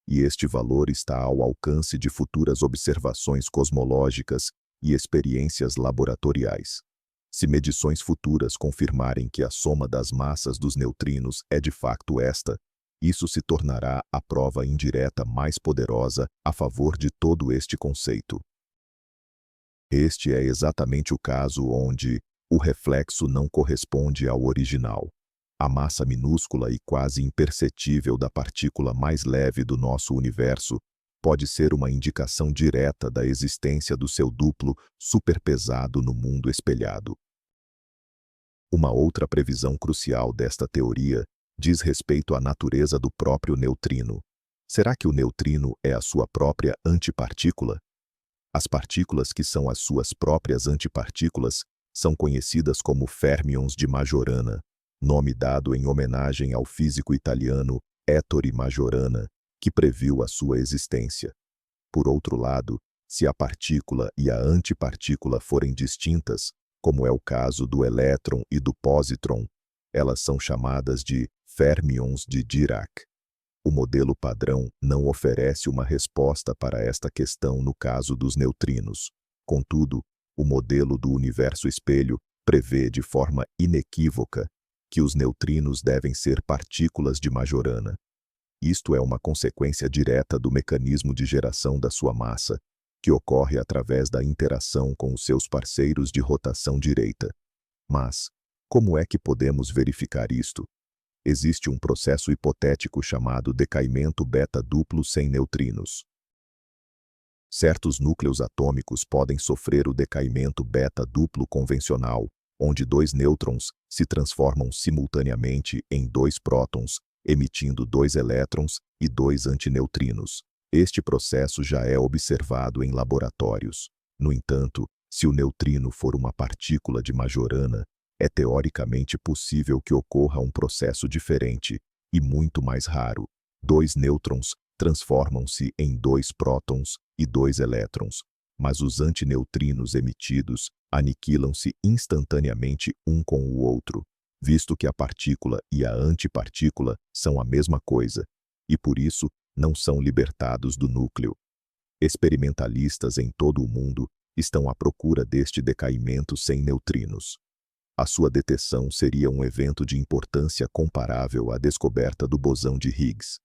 E este valor está ao alcance de futuras observações cosmológicas e experiências laboratoriais. Se medições futuras confirmarem que a soma das massas dos neutrinos é de facto esta, isso se tornará a prova indireta mais poderosa a favor de todo este conceito. Este é exatamente o caso onde o reflexo não corresponde ao original. A massa minúscula e quase imperceptível da partícula mais leve do nosso universo pode ser uma indicação direta da existência do seu duplo superpesado no mundo espelhado. Uma outra previsão crucial desta teoria diz respeito à natureza do próprio neutrino. Será que o neutrino é a sua própria antipartícula? As partículas que são as suas próprias antipartículas são conhecidas como férmions de Majorana, nome dado em homenagem ao físico italiano Ettore Majorana, que previu a sua existência. Por outro lado, se a partícula e a antipartícula forem distintas, como é o caso do elétron e do pósitron, elas são chamadas de férmions de Dirac. O modelo padrão não oferece uma resposta para esta questão no caso dos neutrinos. Contudo, o modelo do universo espelho prevê de forma inequívoca que os neutrinos devem ser partículas de Majorana. Isto é uma consequência direta do mecanismo de geração da sua massa, que ocorre através da interação com os seus parceiros de rotação direita. Mas, como é que podemos verificar isto? Existe um processo hipotético chamado decaimento beta duplo sem neutrinos. Certos núcleos atômicos podem sofrer o decaimento beta duplo convencional, onde dois nêutrons se transformam simultaneamente em dois prótons, emitindo dois elétrons e dois antineutrinos. Este processo já é observado em laboratórios. No entanto, se o neutrino for uma partícula de Majorana, é teoricamente possível que ocorra um processo diferente e muito mais raro. Dois nêutrons transformam-se em dois prótons e dois elétrons, mas os antineutrinos emitidos aniquilam-se instantaneamente um com o outro, visto que a partícula e a antipartícula são a mesma coisa, e por isso não são libertados do núcleo. Experimentalistas em todo o mundo estão à procura deste decaimento sem neutrinos. A sua detecção seria um evento de importância comparável à descoberta do bosão de Higgs.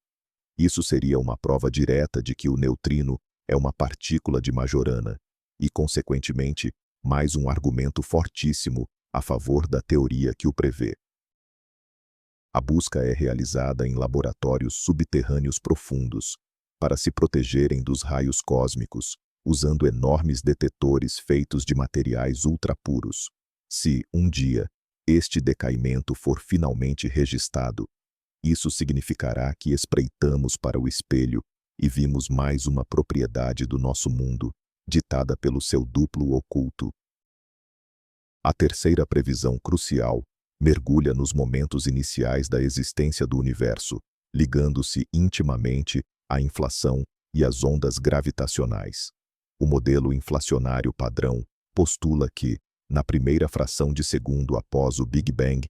Isso seria uma prova direta de que o neutrino é uma partícula de Majorana e, consequentemente, mais um argumento fortíssimo a favor da teoria que o prevê. A busca é realizada em laboratórios subterrâneos profundos, para se protegerem dos raios cósmicos, usando enormes detetores feitos de materiais ultrapuros. Se, um dia, este decaimento for finalmente registrado, isso significará que espreitamos para o espelho e vimos mais uma propriedade do nosso mundo, ditada pelo seu duplo oculto. A terceira previsão crucial mergulha nos momentos iniciais da existência do universo, ligando-se intimamente à inflação e às ondas gravitacionais. O modelo inflacionário padrão postula que, na primeira fração de segundo após o Big Bang,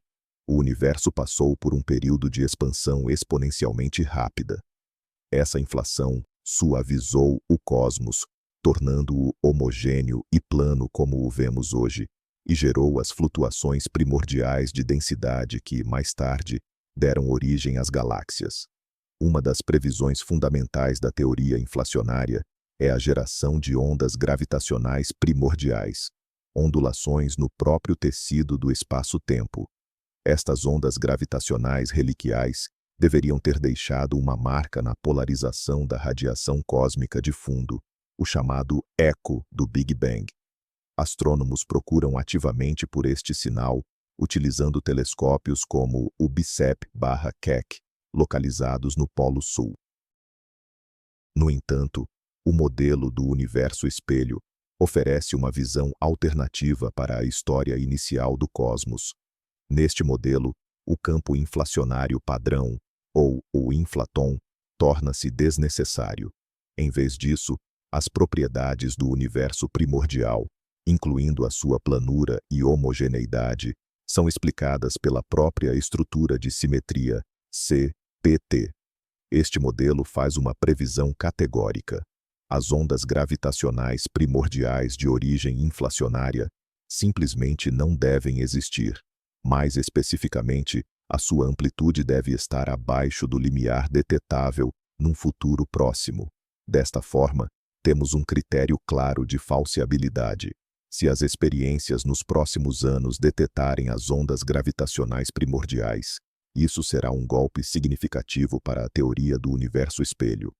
o universo passou por um período de expansão exponencialmente rápida. Essa inflação suavizou o cosmos, tornando-o homogêneo e plano como o vemos hoje, e gerou as flutuações primordiais de densidade que, mais tarde, deram origem às galáxias. Uma das previsões fundamentais da teoria inflacionária é a geração de ondas gravitacionais primordiais, ondulações no próprio tecido do espaço-tempo. Estas ondas gravitacionais reliquiais deveriam ter deixado uma marca na polarização da radiação cósmica de fundo, o chamado eco do Big Bang. Astrônomos procuram ativamente por este sinal utilizando telescópios como o BICEP/Keck, localizados no Polo Sul. No entanto, o modelo do universo espelho oferece uma visão alternativa para a história inicial do cosmos. Neste modelo, o campo inflacionário padrão, ou o inflaton, torna-se desnecessário. Em vez disso, as propriedades do universo primordial, incluindo a sua planura e homogeneidade, são explicadas pela própria estrutura de simetria, CPT. Este modelo faz uma previsão categórica. As ondas gravitacionais primordiais de origem inflacionária simplesmente não devem existir. Mais especificamente, a sua amplitude deve estar abaixo do limiar detetável num futuro próximo. Desta forma, temos um critério claro de falseabilidade. Se as experiências nos próximos anos detetarem as ondas gravitacionais primordiais, isso será um golpe significativo para a teoria do universo espelho.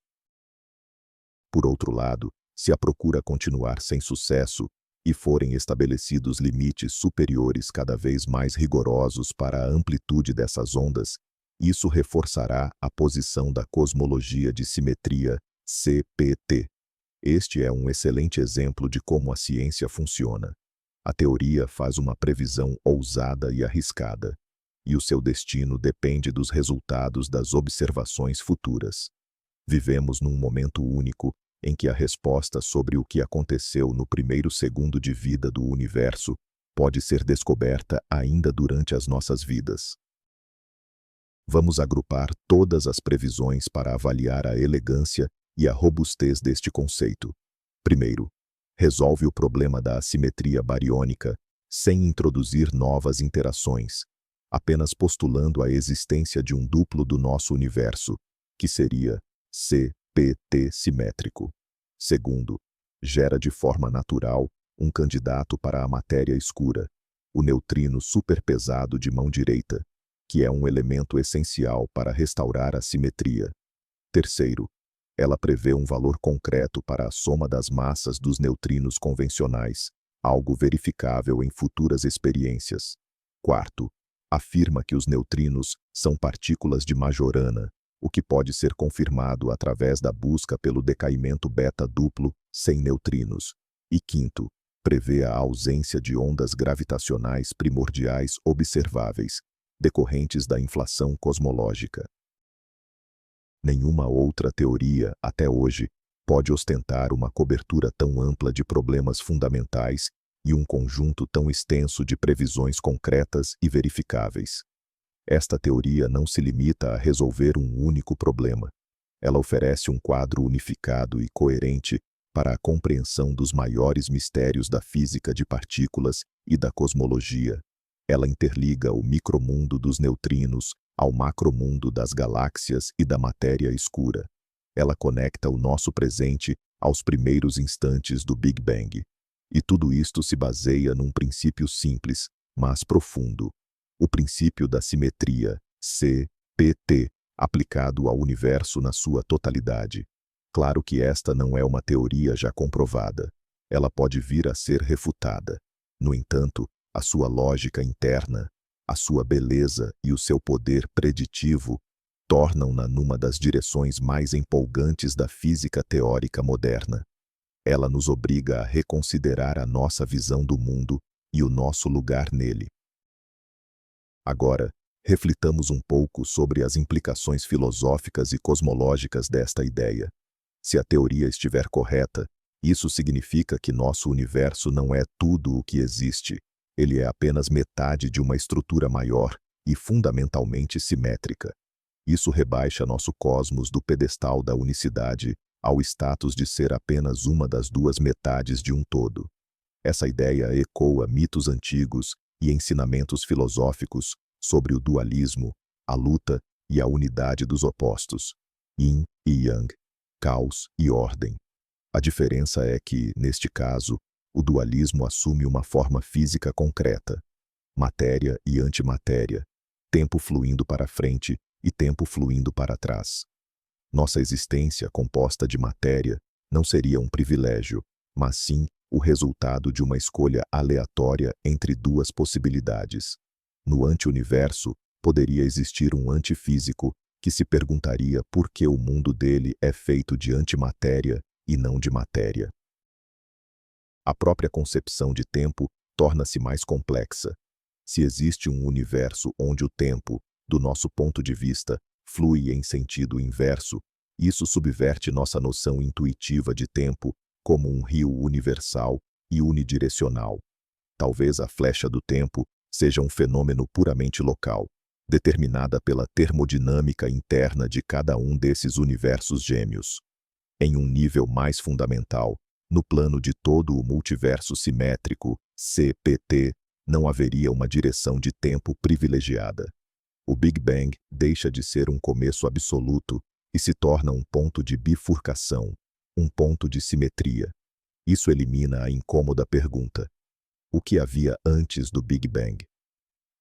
Por outro lado, se a procura continuar sem sucesso e forem estabelecidos limites superiores cada vez mais rigorosos para a amplitude dessas ondas, isso reforçará a posição da cosmologia de simetria, CPT. Este é um excelente exemplo de como a ciência funciona. A teoria faz uma previsão ousada e arriscada, e o seu destino depende dos resultados das observações futuras. Vivemos num momento único em que a resposta sobre o que aconteceu no primeiro segundo de vida do universo pode ser descoberta ainda durante as nossas vidas. Vamos agrupar todas as previsões para avaliar a elegância e a robustez deste conceito. Primeiro, resolve o problema da assimetria bariônica sem introduzir novas interações, apenas postulando a existência de um duplo do nosso universo, que seria CPT simétrico. Segundo, gera de forma natural um candidato para a matéria escura, o neutrino superpesado de mão direita, que é um elemento essencial para restaurar a simetria. Terceiro, ela prevê um valor concreto para a soma das massas dos neutrinos convencionais, algo verificável em futuras experiências. Quarto, afirma que os neutrinos são partículas de Majorana, o que pode ser confirmado através da busca pelo decaimento beta duplo sem neutrinos. E quinto, prevê a ausência de ondas gravitacionais primordiais observáveis, decorrentes da inflação cosmológica. Nenhuma outra teoria, até hoje, pode ostentar uma cobertura tão ampla de problemas fundamentais e um conjunto tão extenso de previsões concretas e verificáveis. Esta teoria não se limita a resolver um único problema. Ela oferece um quadro unificado e coerente para a compreensão dos maiores mistérios da física de partículas e da cosmologia. Ela interliga o micromundo dos neutrinos ao macromundo das galáxias e da matéria escura. Ela conecta o nosso presente aos primeiros instantes do Big Bang. E tudo isto se baseia num princípio simples, mas profundo. O princípio da simetria, CPT, aplicado ao universo na sua totalidade. Claro que esta não é uma teoria já comprovada. Ela pode vir a ser refutada. No entanto, a sua lógica interna, a sua beleza e o seu poder preditivo tornam-na numa das direções mais empolgantes da física teórica moderna. Ela nos obriga a reconsiderar a nossa visão do mundo e o nosso lugar nele. Agora, reflitamos um pouco sobre as implicações filosóficas e cosmológicas desta ideia. Se a teoria estiver correta, isso significa que nosso universo não é tudo o que existe. Ele é apenas metade de uma estrutura maior e fundamentalmente simétrica. Isso rebaixa nosso cosmos do pedestal da unicidade ao status de ser apenas uma das duas metades de um todo. Essa ideia ecoa mitos antigos e ensinamentos filosóficos sobre o dualismo, a luta e a unidade dos opostos, yin e yang, caos e ordem. A diferença é que, neste caso, o dualismo assume uma forma física concreta, matéria e antimatéria, tempo fluindo para frente e tempo fluindo para trás. Nossa existência composta de matéria não seria um privilégio, mas sim o resultado de uma escolha aleatória entre duas possibilidades. No anti-universo, poderia existir um antifísico que se perguntaria por que o mundo dele é feito de antimatéria e não de matéria. A própria concepção de tempo torna-se mais complexa. Se existe um universo onde o tempo, do nosso ponto de vista, flui em sentido inverso, isso subverte nossa noção intuitiva de tempo como um rio universal e unidirecional. Talvez a flecha do tempo seja um fenômeno puramente local, determinada pela termodinâmica interna de cada um desses universos gêmeos. Em um nível mais fundamental, no plano de todo o multiverso simétrico, CPT, não haveria uma direção de tempo privilegiada. O Big Bang deixa de ser um começo absoluto e se torna um ponto de bifurcação, um ponto de simetria. Isso elimina a incômoda pergunta: o que havia antes do Big Bang?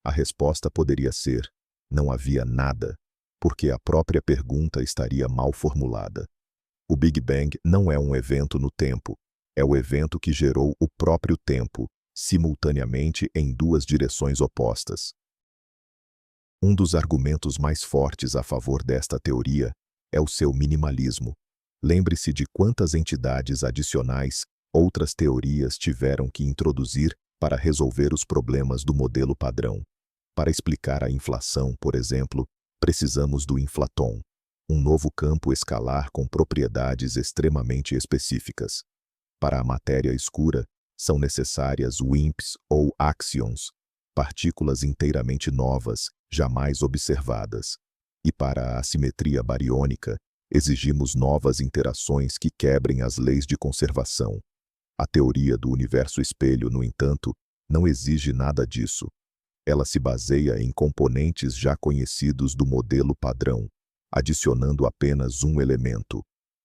A resposta poderia ser: não havia nada, porque a própria pergunta estaria mal formulada. O Big Bang não é um evento no tempo, é o evento que gerou o próprio tempo, simultaneamente em duas direções opostas. Um dos argumentos mais fortes a favor desta teoria é o seu minimalismo. Lembre-se de quantas entidades adicionais outras teorias tiveram que introduzir para resolver os problemas do modelo padrão. Para explicar a inflação, por exemplo, precisamos do inflaton, um novo campo escalar com propriedades extremamente específicas. Para a matéria escura, são necessárias WIMPs ou axions, partículas inteiramente novas, jamais observadas. E para a assimetria bariônica, exigimos novas interações que quebrem as leis de conservação. A teoria do universo espelho, no entanto, não exige nada disso. Ela se baseia em componentes já conhecidos do modelo padrão, adicionando apenas um elemento,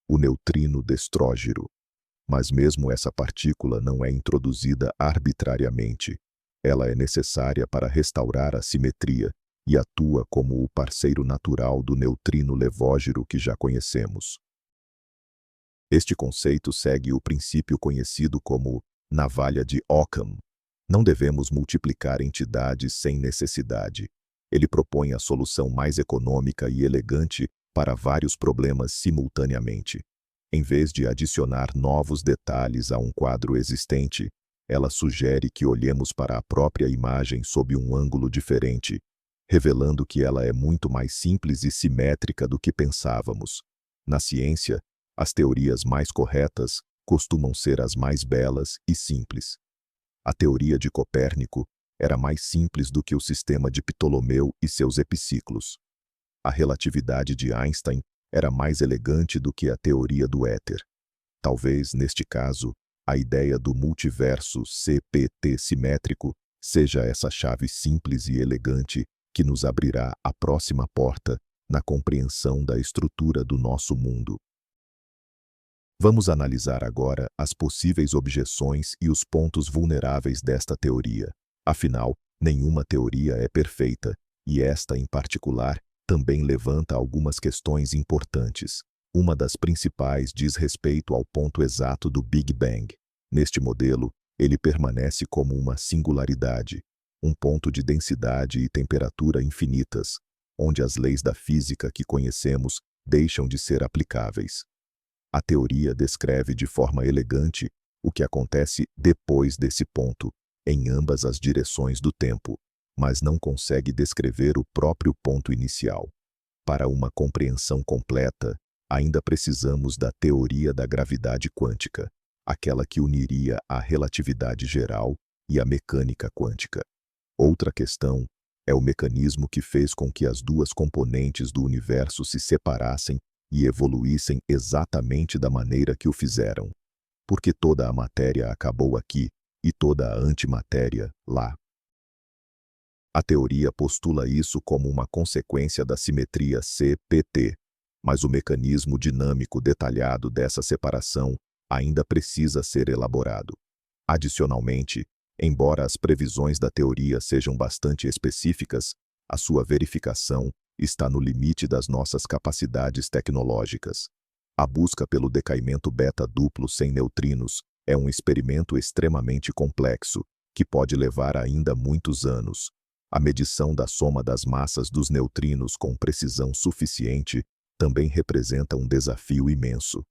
o neutrino destrógiro. Mas mesmo essa partícula não é introduzida arbitrariamente. Ela é necessária para restaurar a simetria e atua como o parceiro natural do neutrino levógiro que já conhecemos. Este conceito segue o princípio conhecido como navalha de Occam. Não devemos multiplicar entidades sem necessidade. Ele propõe a solução mais econômica e elegante para vários problemas simultaneamente. Em vez de adicionar novos detalhes a um quadro existente, ela sugere que olhemos para a própria imagem sob um ângulo diferente, revelando que ela é muito mais simples e simétrica do que pensávamos. Na ciência, as teorias mais corretas costumam ser as mais belas e simples. A teoria de Copérnico era mais simples do que o sistema de Ptolomeu e seus epiciclos. A relatividade de Einstein era mais elegante do que a teoria do éter. Talvez, neste caso, a ideia do multiverso CPT simétrico seja essa chave simples e elegante que nos abrirá a próxima porta na compreensão da estrutura do nosso mundo. Vamos analisar agora as possíveis objeções e os pontos vulneráveis desta teoria. Afinal, nenhuma teoria é perfeita, e esta, em particular, também levanta algumas questões importantes. Uma das principais diz respeito ao ponto exato do Big Bang. Neste modelo, ele permanece como uma singularidade, um ponto de densidade e temperatura infinitas, onde as leis da física que conhecemos deixam de ser aplicáveis. A teoria descreve de forma elegante o que acontece depois desse ponto, em ambas as direções do tempo, mas não consegue descrever o próprio ponto inicial. Para uma compreensão completa, ainda precisamos da teoria da gravidade quântica, aquela que uniria a relatividade geral e a mecânica quântica. Outra questão é o mecanismo que fez com que as duas componentes do universo se separassem e evoluíssem exatamente da maneira que o fizeram. Porque toda a matéria acabou aqui e toda a antimatéria lá. A teoria postula isso como uma consequência da simetria CPT, mas o mecanismo dinâmico detalhado dessa separação ainda precisa ser elaborado. Adicionalmente, embora as previsões da teoria sejam bastante específicas, a sua verificação está no limite das nossas capacidades tecnológicas. A busca pelo decaimento beta duplo sem neutrinos é um experimento extremamente complexo, que pode levar ainda muitos anos. A medição da soma das massas dos neutrinos com precisão suficiente também representa um desafio imenso.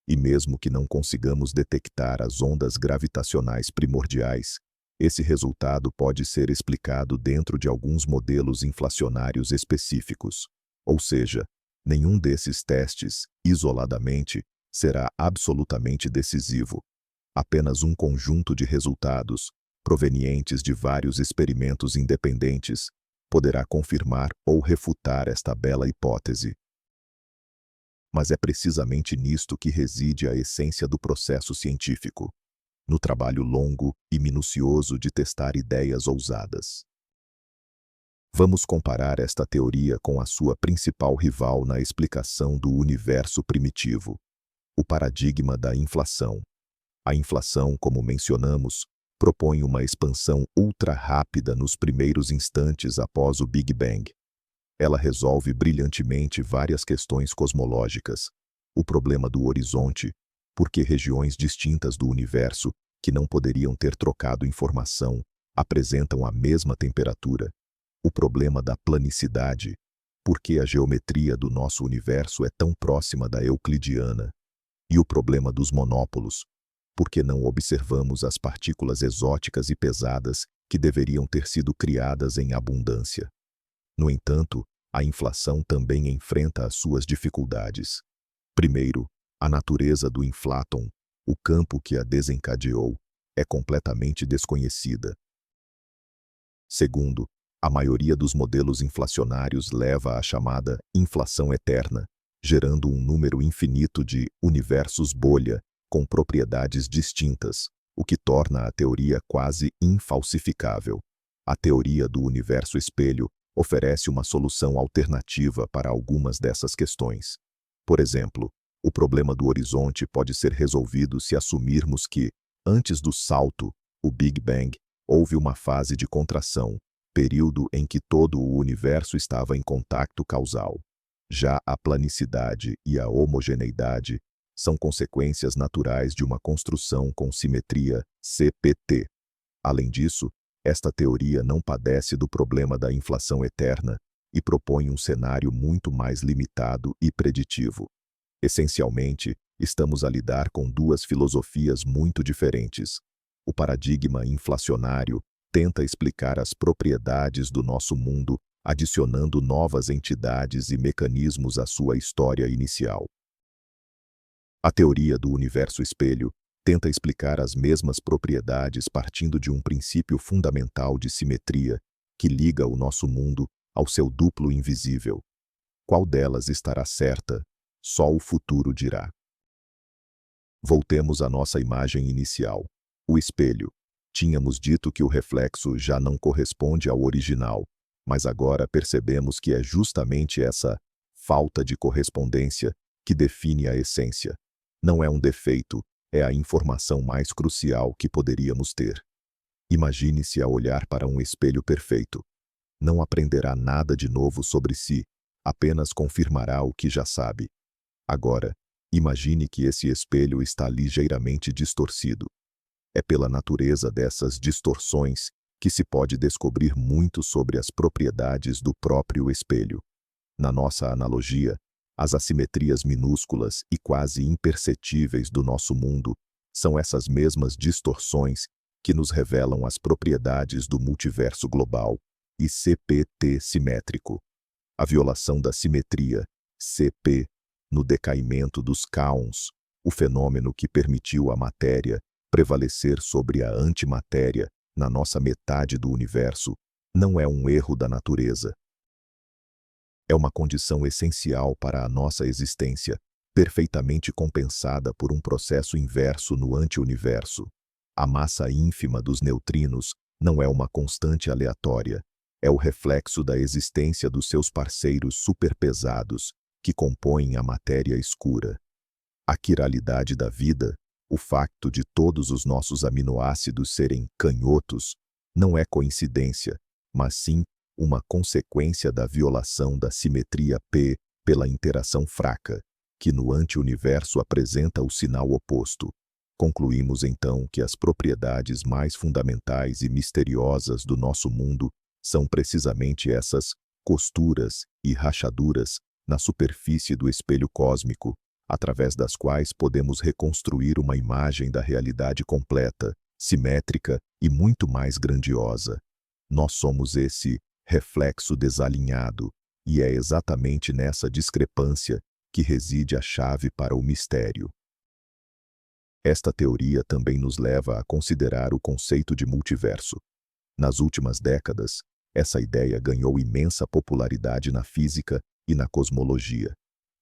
E mesmo que não consigamos detectar as ondas gravitacionais primordiais, esse resultado pode ser explicado dentro de alguns modelos inflacionários específicos. Ou seja, nenhum desses testes, isoladamente, será absolutamente decisivo. Apenas um conjunto de resultados, provenientes de vários experimentos independentes, poderá confirmar ou refutar esta bela hipótese. Mas é precisamente nisto que reside a essência do processo científico, no trabalho longo e minucioso de testar ideias ousadas. Vamos comparar esta teoria com a sua principal rival na explicação do universo primitivo, o paradigma da inflação. A inflação, como mencionamos, propõe uma expansão ultra rápida nos primeiros instantes após o Big Bang. Ela resolve brilhantemente várias questões cosmológicas. O problema do horizonte, porque regiões distintas do universo, que não poderiam ter trocado informação, apresentam a mesma temperatura. O problema da planicidade, porque a geometria do nosso universo é tão próxima da euclidiana. E o problema dos monópolos, porque não observamos as partículas exóticas e pesadas que deveriam ter sido criadas em abundância. No entanto, a inflação também enfrenta as suas dificuldades. Primeiro, a natureza do infláton, o campo que a desencadeou, é completamente desconhecida. Segundo, a maioria dos modelos inflacionários leva à chamada inflação eterna, gerando um número infinito de universos bolha com propriedades distintas, o que torna a teoria quase infalsificável. A teoria do universo espelho oferece uma solução alternativa para algumas dessas questões. Por exemplo, o problema do horizonte pode ser resolvido se assumirmos que, antes do salto, o Big Bang, houve uma fase de contração, período em que todo o universo estava em contacto causal. Já a planicidade e a homogeneidade são consequências naturais de uma construção com simetria CPT. Além disso, esta teoria não padece do problema da inflação eterna e propõe um cenário muito mais limitado e preditivo. Essencialmente, estamos a lidar com duas filosofias muito diferentes. O paradigma inflacionário tenta explicar as propriedades do nosso mundo, adicionando novas entidades e mecanismos à sua história inicial. A teoria do universo espelho tenta explicar as mesmas propriedades partindo de um princípio fundamental de simetria que liga o nosso mundo ao seu duplo invisível. Qual delas estará certa? Só o futuro dirá. Voltemos à nossa imagem inicial, o espelho. Tínhamos dito que o reflexo já não corresponde ao original, mas agora percebemos que é justamente essa falta de correspondência que define a essência. Não é um defeito, é a informação mais crucial que poderíamos ter. Imagine-se a olhar para um espelho perfeito. Não aprenderá nada de novo sobre si, apenas confirmará o que já sabe. Agora, imagine que esse espelho está ligeiramente distorcido. É pela natureza dessas distorções que se pode descobrir muito sobre as propriedades do próprio espelho. Na nossa analogia, as assimetrias minúsculas e quase imperceptíveis do nosso mundo são essas mesmas distorções que nos revelam as propriedades do multiverso global e CPT simétrico. A violação da simetria, CP, no decaimento dos cáons, o fenômeno que permitiu à matéria prevalecer sobre a antimatéria na nossa metade do universo, não é um erro da natureza. É uma condição essencial para a nossa existência, perfeitamente compensada por um processo inverso no anti-universo. A massa ínfima dos neutrinos não é uma constante aleatória, é o reflexo da existência dos seus parceiros superpesados, que compõem a matéria escura. A quiralidade da vida, o facto de todos os nossos aminoácidos serem canhotos, não é coincidência, mas sim uma consequência da violação da simetria P pela interação fraca, que no anti-universo apresenta o sinal oposto. Concluímos então que as propriedades mais fundamentais e misteriosas do nosso mundo São precisamente essas costuras e rachaduras na superfície do espelho cósmico, através das quais podemos reconstruir uma imagem da realidade completa, simétrica e muito mais grandiosa. Nós somos esse reflexo desalinhado, e é exatamente nessa discrepância que reside a chave para o mistério. Esta teoria também nos leva a considerar o conceito de multiverso. Nas últimas décadas, essa ideia ganhou imensa popularidade na física e na cosmologia.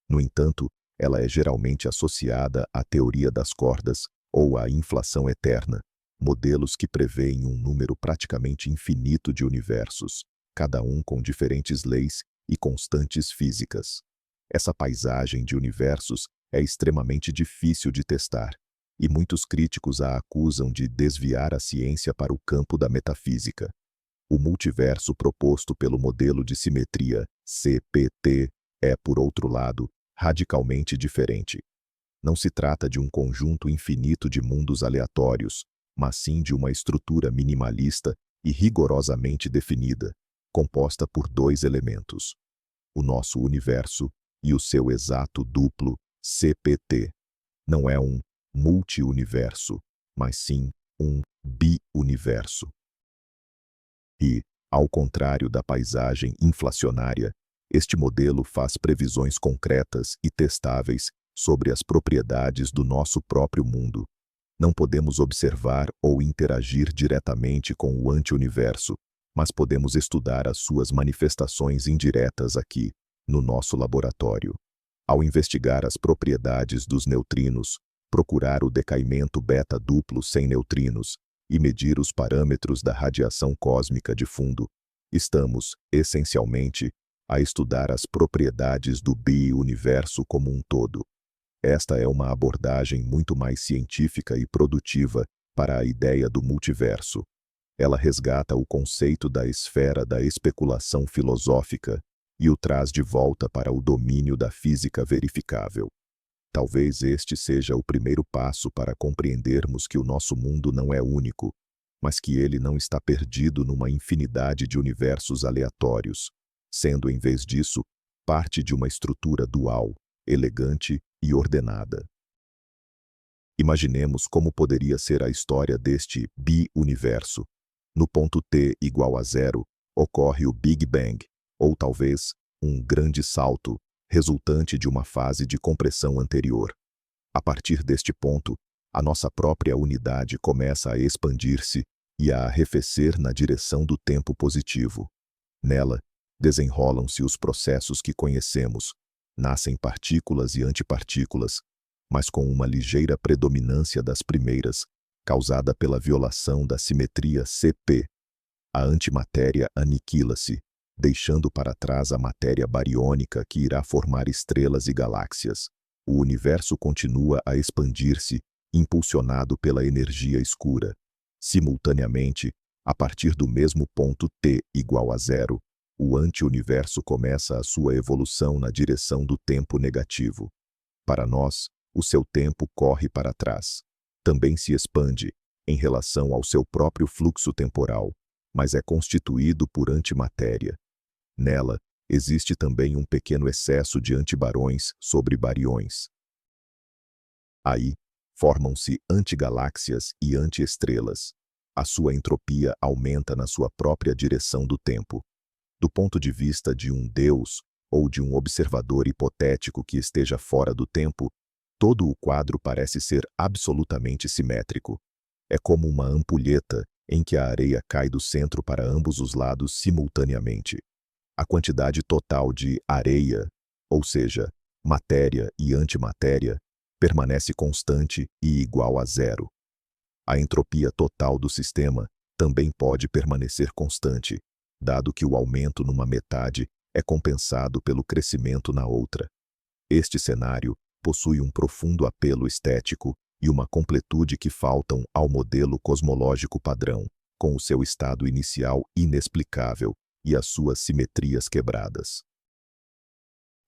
No entanto, ela é geralmente associada à teoria das cordas ou à inflação eterna, modelos que prevêem um número praticamente infinito de universos, cada um com diferentes leis e constantes físicas. Essa paisagem de universos é extremamente difícil de testar, e muitos críticos a acusam de desviar a ciência para o campo da metafísica. O multiverso proposto pelo modelo de simetria CPT é, por outro lado, radicalmente diferente. Não se trata de um conjunto infinito de mundos aleatórios, mas sim de uma estrutura minimalista e rigorosamente definida, composta por dois elementos: o nosso universo e o seu exato duplo, CPT. Não é um multi-universo, mas sim um bi-universo. E, ao contrário da paisagem inflacionária, este modelo faz previsões concretas e testáveis sobre as propriedades do nosso próprio mundo. Não podemos observar ou interagir diretamente com o anti-universo, mas podemos estudar as suas manifestações indiretas aqui, no nosso laboratório. Ao investigar as propriedades dos neutrinos, procurar o decaimento beta duplo sem neutrinos e medir os parâmetros da radiação cósmica de fundo, estamos, essencialmente, a estudar as propriedades do bi-universo como um todo. Esta é uma abordagem muito mais científica e produtiva para a ideia do multiverso. Ela resgata o conceito da esfera da especulação filosófica e o traz de volta para o domínio da física verificável. Talvez este seja o primeiro passo para compreendermos que o nosso mundo não é único, mas que ele não está perdido numa infinidade de universos aleatórios, sendo, em vez disso, parte de uma estrutura dual, elegante e ordenada. Imaginemos como poderia ser a história deste bi-universo. No ponto T igual a zero, ocorre o Big Bang, ou talvez um grande salto, resultante de uma fase de compressão anterior. A partir deste ponto, a nossa própria unidade começa a expandir-se e a arrefecer na direção do tempo positivo. Nela, desenrolam-se os processos que conhecemos, nascem partículas e antipartículas, mas com uma ligeira predominância das primeiras, causada pela violação da simetria CP. A antimatéria aniquila-se, deixando para trás a matéria bariônica que irá formar estrelas e galáxias. O universo continua a expandir-se, impulsionado pela energia escura. Simultaneamente, a partir do mesmo ponto T igual a zero, o anti-universo começa a sua evolução na direção do tempo negativo. Para nós, o seu tempo corre para trás. Também se expande, em relação ao seu próprio fluxo temporal, mas é constituído por antimatéria. Nela, existe também um pequeno excesso de antibarões sobre bariões. Aí, formam-se antigaláxias e antiestrelas. A sua entropia aumenta na sua própria direção do tempo. Do ponto de vista de um Deus, ou de um observador hipotético que esteja fora do tempo, todo o quadro parece ser absolutamente simétrico. É como uma ampulheta em que a areia cai do centro para ambos os lados simultaneamente. A quantidade total de areia, ou seja, matéria e antimatéria, permanece constante e igual a zero. A entropia total do sistema também pode permanecer constante, dado que o aumento numa metade é compensado pelo crescimento na outra. Este cenário possui um profundo apelo estético e uma completude que faltam ao modelo cosmológico padrão, com o seu estado inicial inexplicável e as suas simetrias quebradas.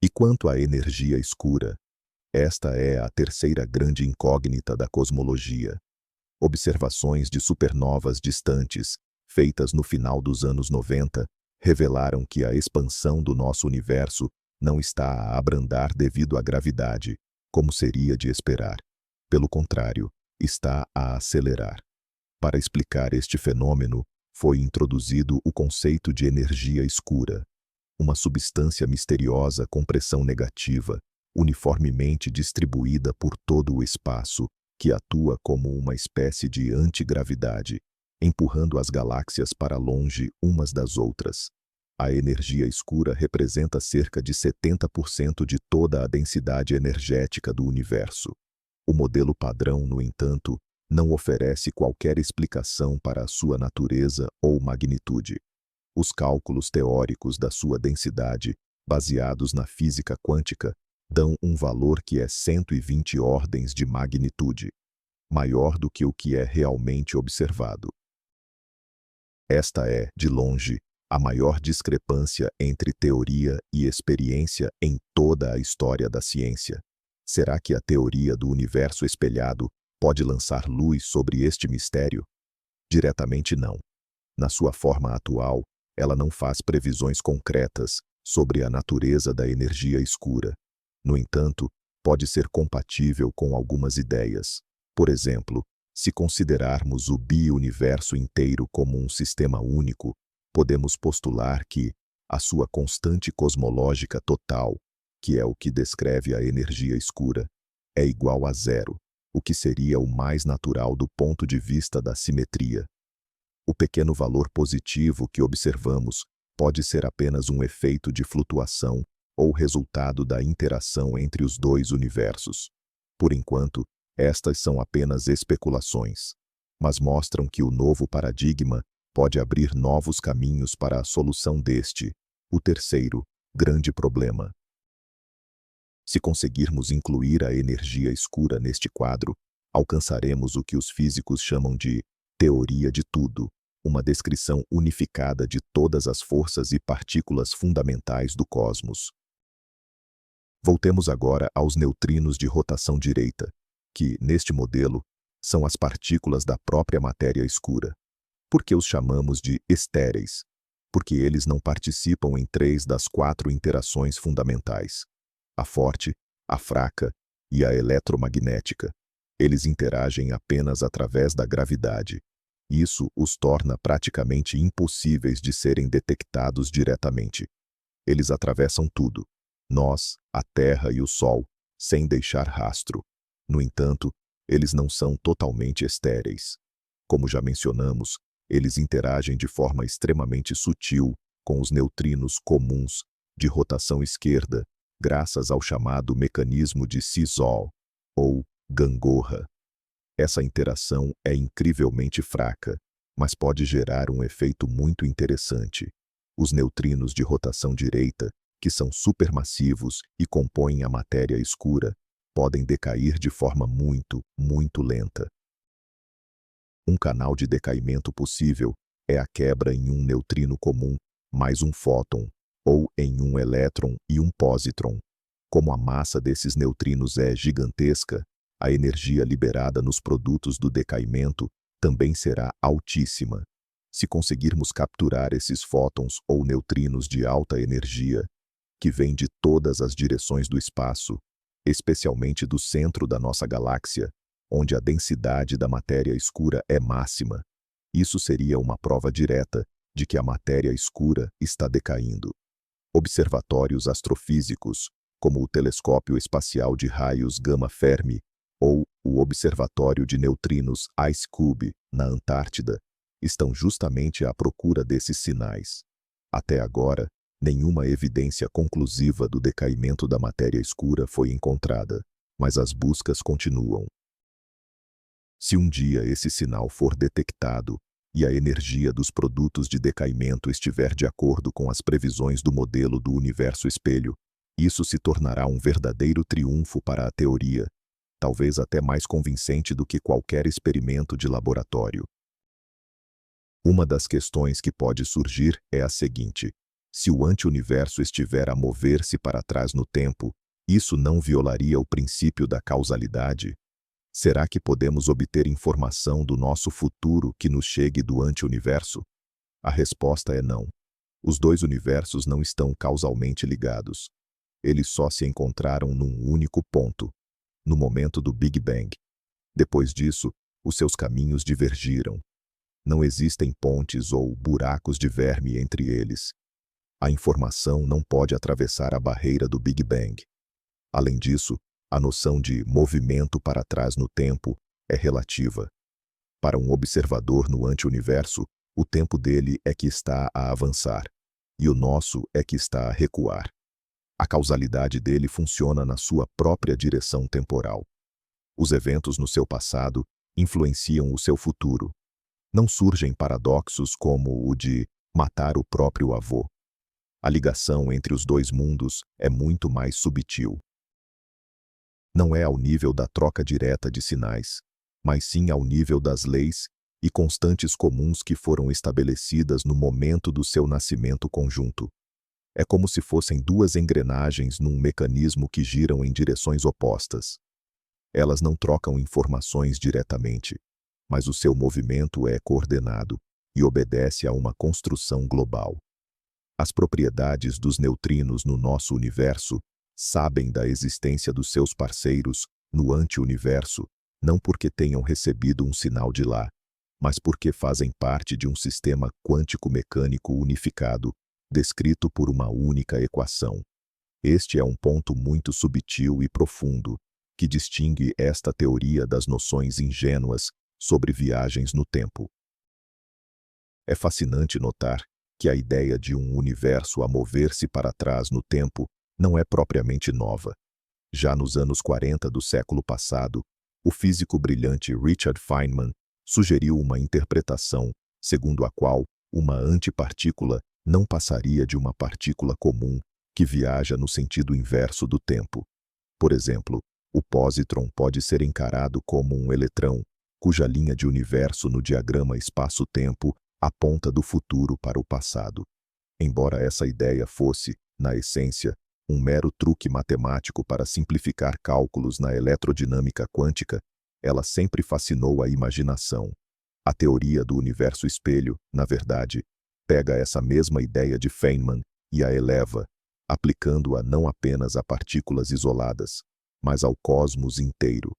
E quanto à energia escura, esta é a terceira grande incógnita da cosmologia. Observações de supernovas distantes, feitas no final dos anos 90, revelaram que a expansão do nosso universo não está a abrandar devido à gravidade, como seria de esperar. Pelo contrário, está a acelerar. Para explicar este fenômeno, foi introduzido o conceito de energia escura, uma substância misteriosa com pressão negativa, uniformemente distribuída por todo o espaço, que atua como uma espécie de antigravidade, empurrando as galáxias para longe umas das outras. A energia escura representa cerca de 70% de toda a densidade energética do universo. O modelo padrão, no entanto, não oferece qualquer explicação para a sua natureza ou magnitude. Os cálculos teóricos da sua densidade, baseados na física quântica, dão um valor que é 120 ordens de magnitude, maior do que o que é realmente observado. Esta é, de longe, a maior discrepância entre teoria e experiência em toda a história da ciência. Será que a teoria do universo espelhado pode lançar luz sobre este mistério? Diretamente não. Na sua forma atual, ela não faz previsões concretas sobre a natureza da energia escura. No entanto, pode ser compatível com algumas ideias. Por exemplo, se considerarmos o bi-universo inteiro como um sistema único, podemos postular que a sua constante cosmológica total, que é o que descreve a energia escura, é igual a zero, o que seria o mais natural do ponto de vista da simetria. O pequeno valor positivo que observamos pode ser apenas um efeito de flutuação ou resultado da interação entre os dois universos. Por enquanto, estas são apenas especulações, mas mostram que o novo paradigma pode abrir novos caminhos para a solução deste, o terceiro, grande problema. Se conseguirmos incluir a energia escura neste quadro, alcançaremos o que os físicos chamam de teoria de tudo, uma descrição unificada de todas as forças e partículas fundamentais do cosmos. Voltemos agora aos neutrinos de rotação direita, que, neste modelo, são as partículas da própria matéria escura. Por que os chamamos de estéreis? Porque eles não participam em 3 das 4 interações fundamentais: a forte, a fraca e a eletromagnética. Eles interagem apenas através da gravidade. Isso os torna praticamente impossíveis de serem detectados diretamente. Eles atravessam tudo, nós, a Terra e o Sol, sem deixar rastro. No entanto, eles não são totalmente estéreis. Como já mencionamos, eles interagem de forma extremamente sutil com os neutrinos comuns de rotação esquerda, graças ao chamado mecanismo de Seesaw, ou gangorra. Essa interação é incrivelmente fraca, mas pode gerar um efeito muito interessante. Os neutrinos de rotação direita, que são supermassivos e compõem a matéria escura, podem decair de forma muito, muito lenta. Um canal de decaimento possível é a quebra em um neutrino comum mais um fóton, ou em um elétron e um pósitron. Como a massa desses neutrinos é gigantesca, a energia liberada nos produtos do decaimento também será altíssima. Se conseguirmos capturar esses fótons ou neutrinos de alta energia, que vêm de todas as direções do espaço, especialmente do centro da nossa galáxia, onde a densidade da matéria escura é máxima, isso seria uma prova direta de que a matéria escura está decaindo. Observatórios astrofísicos, como o Telescópio Espacial de Raios Gama Fermi ou o Observatório de Neutrinos IceCube, na Antártida, estão justamente à procura desses sinais. Até agora, nenhuma evidência conclusiva do decaimento da matéria escura foi encontrada, mas as buscas continuam. Se um dia esse sinal for detectado e a energia dos produtos de decaimento estiver de acordo com as previsões do modelo do universo espelho, isso se tornará um verdadeiro triunfo para a teoria, talvez até mais convincente do que qualquer experimento de laboratório. Uma das questões que pode surgir é a seguinte: se o anti-universo estiver a mover-se para trás no tempo, isso não violaria o princípio da causalidade? Será que podemos obter informação do nosso futuro que nos chegue do anti-universo? A resposta é não. Os dois universos não estão causalmente ligados. Eles só se encontraram num único ponto, no momento do Big Bang. Depois disso, os seus caminhos divergiram. Não existem pontes ou buracos de verme entre eles. A informação não pode atravessar a barreira do Big Bang. Além disso, a noção de movimento para trás no tempo é relativa. Para um observador no anti-universo, o tempo dele é que está a avançar, e o nosso é que está a recuar. A causalidade dele funciona na sua própria direção temporal. Os eventos no seu passado influenciam o seu futuro. Não surgem paradoxos como o de matar o próprio avô. A ligação entre os dois mundos é muito mais subtil. Não é ao nível da troca direta de sinais, mas sim ao nível das leis e constantes comuns que foram estabelecidas no momento do seu nascimento conjunto. É como se fossem duas engrenagens num mecanismo que giram em direções opostas. Elas não trocam informações diretamente, mas o seu movimento é coordenado e obedece a uma construção global. As propriedades dos neutrinos no nosso universo sabem da existência dos seus parceiros no anti-universo, não porque tenham recebido um sinal de lá, mas porque fazem parte de um sistema quântico-mecânico unificado, descrito por uma única equação. Este é um ponto muito subtil e profundo, que distingue esta teoria das noções ingênuas sobre viagens no tempo. É fascinante notar que a ideia de um universo a mover-se para trás no tempo não é propriamente nova. Já nos anos 40 do século passado, o físico brilhante Richard Feynman sugeriu uma interpretação segundo a qual uma antipartícula não passaria de uma partícula comum que viaja no sentido inverso do tempo. Por exemplo, o pósitron pode ser encarado como um eletrão, cuja linha de universo no diagrama espaço-tempo aponta do futuro para o passado. Embora essa ideia fosse, na essência, um mero truque matemático para simplificar cálculos na eletrodinâmica quântica, ela sempre fascinou a imaginação. A teoria do universo espelho, na verdade, pega essa mesma ideia de Feynman e a eleva, aplicando-a não apenas a partículas isoladas, mas ao cosmos inteiro.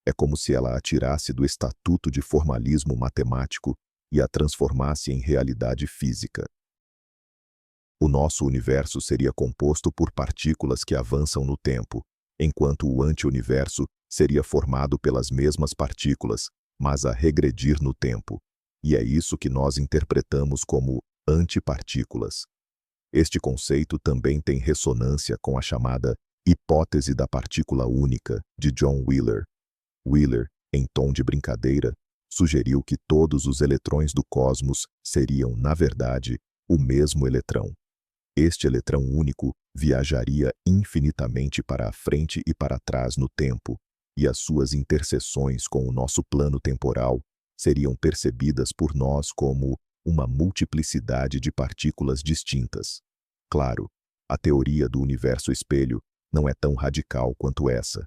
É como se ela a tirasse do estatuto de formalismo matemático e a transformasse em realidade física. O nosso universo seria composto por partículas que avançam no tempo, enquanto o anti-universo seria formado pelas mesmas partículas, mas a regredir no tempo. E é isso que nós interpretamos como antipartículas. Este conceito também tem ressonância com a chamada hipótese da partícula única, de John Wheeler. Wheeler, em tom de brincadeira, sugeriu que todos os eletrões do cosmos seriam, na verdade, o mesmo eletrão. Este eletrão único viajaria infinitamente para a frente e para trás no tempo, e as suas interseções com o nosso plano temporal seriam percebidas por nós como uma multiplicidade de partículas distintas. Claro, a teoria do universo espelho não é tão radical quanto essa.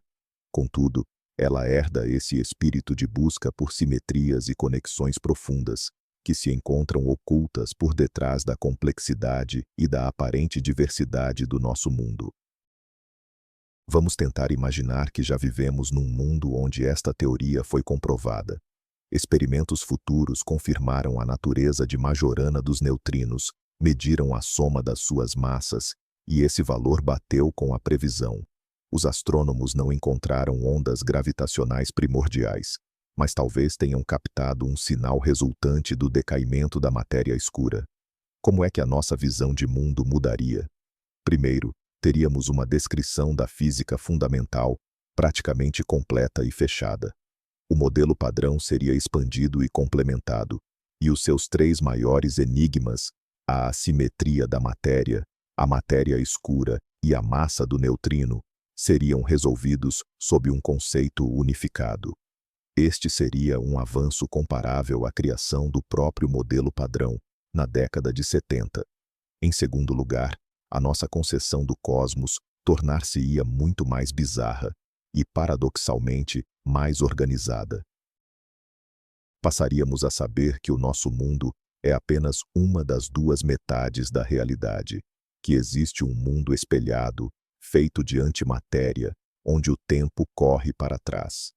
Contudo, ela herda esse espírito de busca por simetrias e conexões profundas, que se encontram ocultas por detrás da complexidade e da aparente diversidade do nosso mundo. Vamos tentar imaginar que já vivemos num mundo onde esta teoria foi comprovada. Experimentos futuros confirmaram a natureza de Majorana dos neutrinos, mediram a soma das suas massas, e esse valor bateu com a previsão. Os astrônomos não encontraram ondas gravitacionais primordiais, mas talvez tenham captado um sinal resultante do decaimento da matéria escura. Como é que a nossa visão de mundo mudaria? Primeiro, teríamos uma descrição da física fundamental praticamente completa e fechada. O modelo padrão seria expandido e complementado, e os seus três maiores enigmas, a assimetria da matéria, a matéria escura e a massa do neutrino, seriam resolvidos sob um conceito unificado. Este seria um avanço comparável à criação do próprio modelo padrão, na década de 70. Em segundo lugar, a nossa conceção do cosmos tornar-se-ia muito mais bizarra e, paradoxalmente, mais organizada. Passaríamos a saber que o nosso mundo é apenas uma das duas metades da realidade, que existe um mundo espelhado, feito de antimatéria, onde o tempo corre para trás.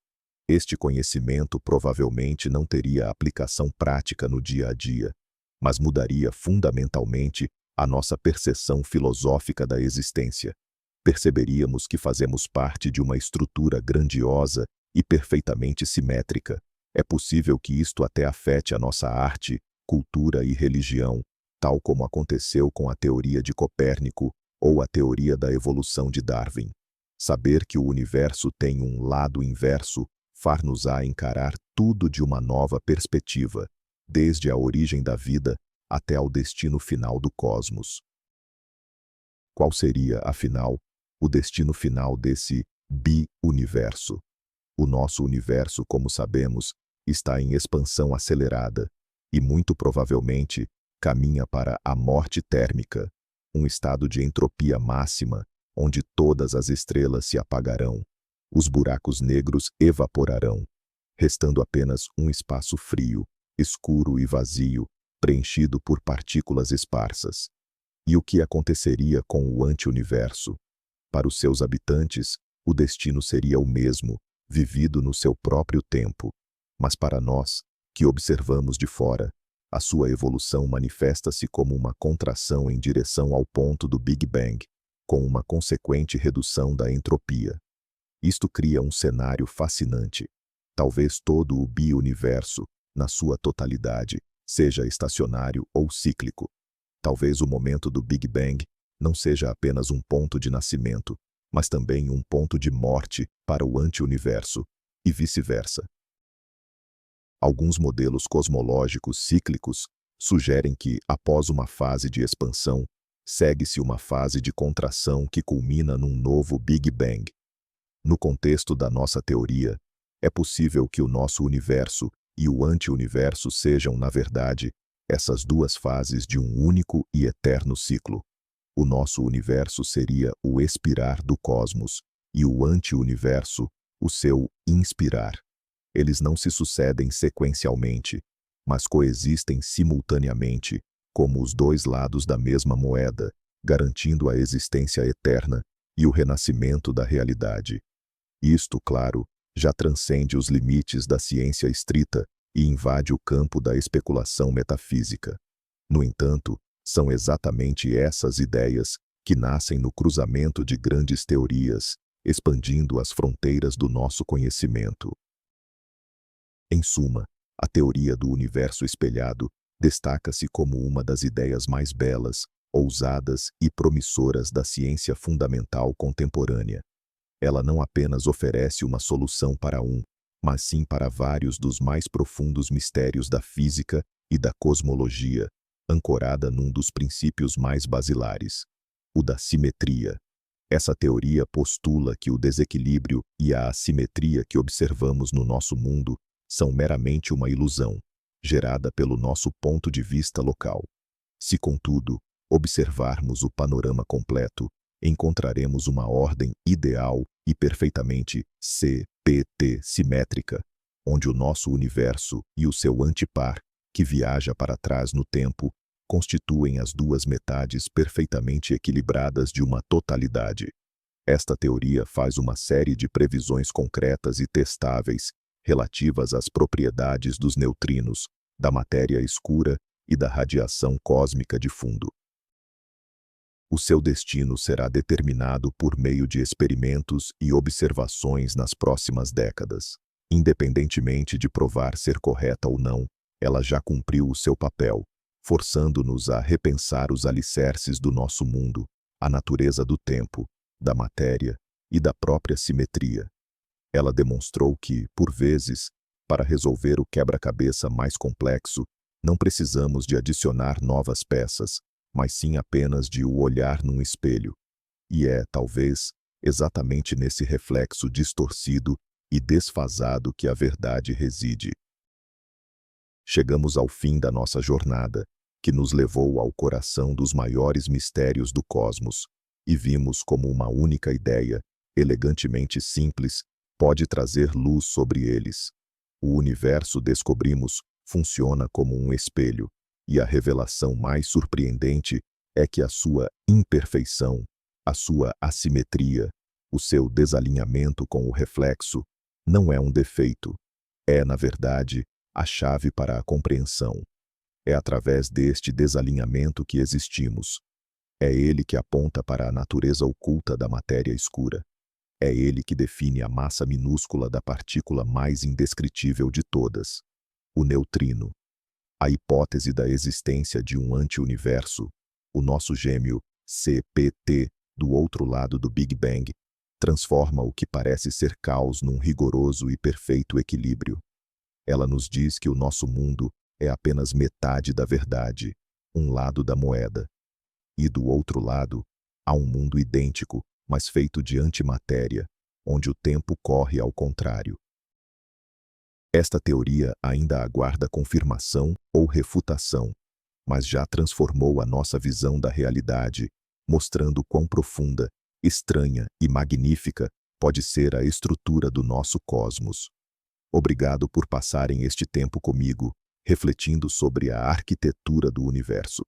Este conhecimento provavelmente não teria aplicação prática no dia a dia, mas mudaria fundamentalmente a nossa percepção filosófica da existência. Perceberíamos que fazemos parte de uma estrutura grandiosa e perfeitamente simétrica. É possível que isto até afete a nossa arte, cultura e religião, tal como aconteceu com a teoria de Copérnico ou a teoria da evolução de Darwin. Saber que o universo tem um lado inverso far-nos-á encarar tudo de uma nova perspectiva, desde a origem da vida até ao destino final do cosmos. Qual seria, afinal, o destino final desse bi-universo? O nosso universo, como sabemos, está em expansão acelerada e, muito provavelmente, caminha para a morte térmica, um estado de entropia máxima, onde todas as estrelas se apagarão, os buracos negros evaporarão, restando apenas um espaço frio, escuro e vazio, preenchido por partículas esparsas. E o que aconteceria com o anti-universo? Para os seus habitantes, o destino seria o mesmo, vivido no seu próprio tempo. Mas para nós, que observamos de fora, a sua evolução manifesta-se como uma contração em direção ao ponto do Big Bang, com uma consequente redução da entropia. Isto cria um cenário fascinante. Talvez todo o bi-universo, na sua totalidade, seja estacionário ou cíclico. Talvez o momento do Big Bang não seja apenas um ponto de nascimento, mas também um ponto de morte para o anti-universo, e vice-versa. Alguns modelos cosmológicos cíclicos sugerem que, após uma fase de expansão, segue-se uma fase de contração que culmina num novo Big Bang. No contexto da nossa teoria, é possível que o nosso universo e o anti-universo sejam, na verdade, essas duas fases de um único e eterno ciclo. O nosso universo seria o expirar do cosmos, e o anti-universo, o seu inspirar. Eles não se sucedem sequencialmente, mas coexistem simultaneamente, como os dois lados da mesma moeda, garantindo a existência eterna e o renascimento da realidade. Isto, claro, já transcende os limites da ciência estrita e invade o campo da especulação metafísica. No entanto, são exatamente essas ideias que nascem no cruzamento de grandes teorias, expandindo as fronteiras do nosso conhecimento. Em suma, a teoria do universo espelhado destaca-se como uma das ideias mais belas, ousadas e promissoras da ciência fundamental contemporânea. Ela não apenas oferece uma solução para um, mas sim para vários dos mais profundos mistérios da física e da cosmologia, ancorada num dos princípios mais basilares, o da simetria. Essa teoria postula que o desequilíbrio e a assimetria que observamos no nosso mundo são meramente uma ilusão, gerada pelo nosso ponto de vista local. Se, contudo, observarmos o panorama completo, encontraremos uma ordem ideal e perfeitamente CPT simétrica, onde o nosso universo e o seu antipar, que viaja para trás no tempo, constituem as duas metades perfeitamente equilibradas de uma totalidade. Esta teoria faz uma série de previsões concretas e testáveis relativas às propriedades dos neutrinos, da matéria escura e da radiação cósmica de fundo. O seu destino será determinado por meio de experimentos e observações nas próximas décadas. Independentemente de provar ser correta ou não, ela já cumpriu o seu papel, forçando-nos a repensar os alicerces do nosso mundo, a natureza do tempo, da matéria e da própria simetria. Ela demonstrou que, por vezes, para resolver o quebra-cabeça mais complexo, não precisamos de adicionar novas peças, mas sim apenas de o olhar num espelho. E é, talvez, exatamente nesse reflexo distorcido e desfasado que a verdade reside. Chegamos ao fim da nossa jornada, que nos levou ao coração dos maiores mistérios do cosmos, e vimos como uma única ideia, elegantemente simples, pode trazer luz sobre eles. O universo, descobrimos, funciona como um espelho, E a revelação mais surpreendente é que a sua imperfeição, a sua assimetria, o seu desalinhamento com o reflexo, não é um defeito. É, na verdade, a chave para a compreensão. É através deste desalinhamento que existimos. É ele que aponta para a natureza oculta da matéria escura. É ele que define a massa minúscula da partícula mais indescritível de todas, o neutrino. A hipótese da existência de um anti-universo, o nosso gêmeo CPT, do outro lado do Big Bang, transforma o que parece ser caos num rigoroso e perfeito equilíbrio. Ela nos diz que o nosso mundo é apenas metade da verdade, um lado da moeda. E do outro lado, há um mundo idêntico, mas feito de antimatéria, onde o tempo corre ao contrário. Esta teoria ainda aguarda confirmação ou refutação, mas já transformou a nossa visão da realidade, mostrando quão profunda, estranha e magnífica pode ser a estrutura do nosso cosmos. Obrigado por passarem este tempo comigo, refletindo sobre a arquitetura do universo.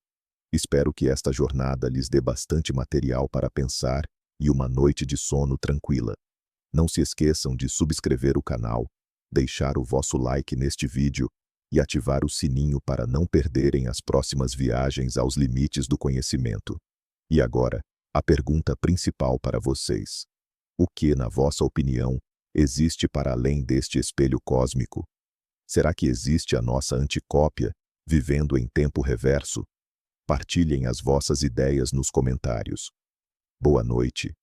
Espero que esta jornada lhes dê bastante material para pensar e uma noite de sono tranquila. Não se esqueçam de subscrever o canal, deixar o vosso like neste vídeo e ativar o sininho para não perderem as próximas viagens aos limites do conhecimento. E agora, a pergunta principal para vocês. O que, na vossa opinião, existe para além deste espelho cósmico? Será que existe a nossa anticópia, vivendo em tempo reverso? Partilhem as vossas ideias nos comentários. Boa noite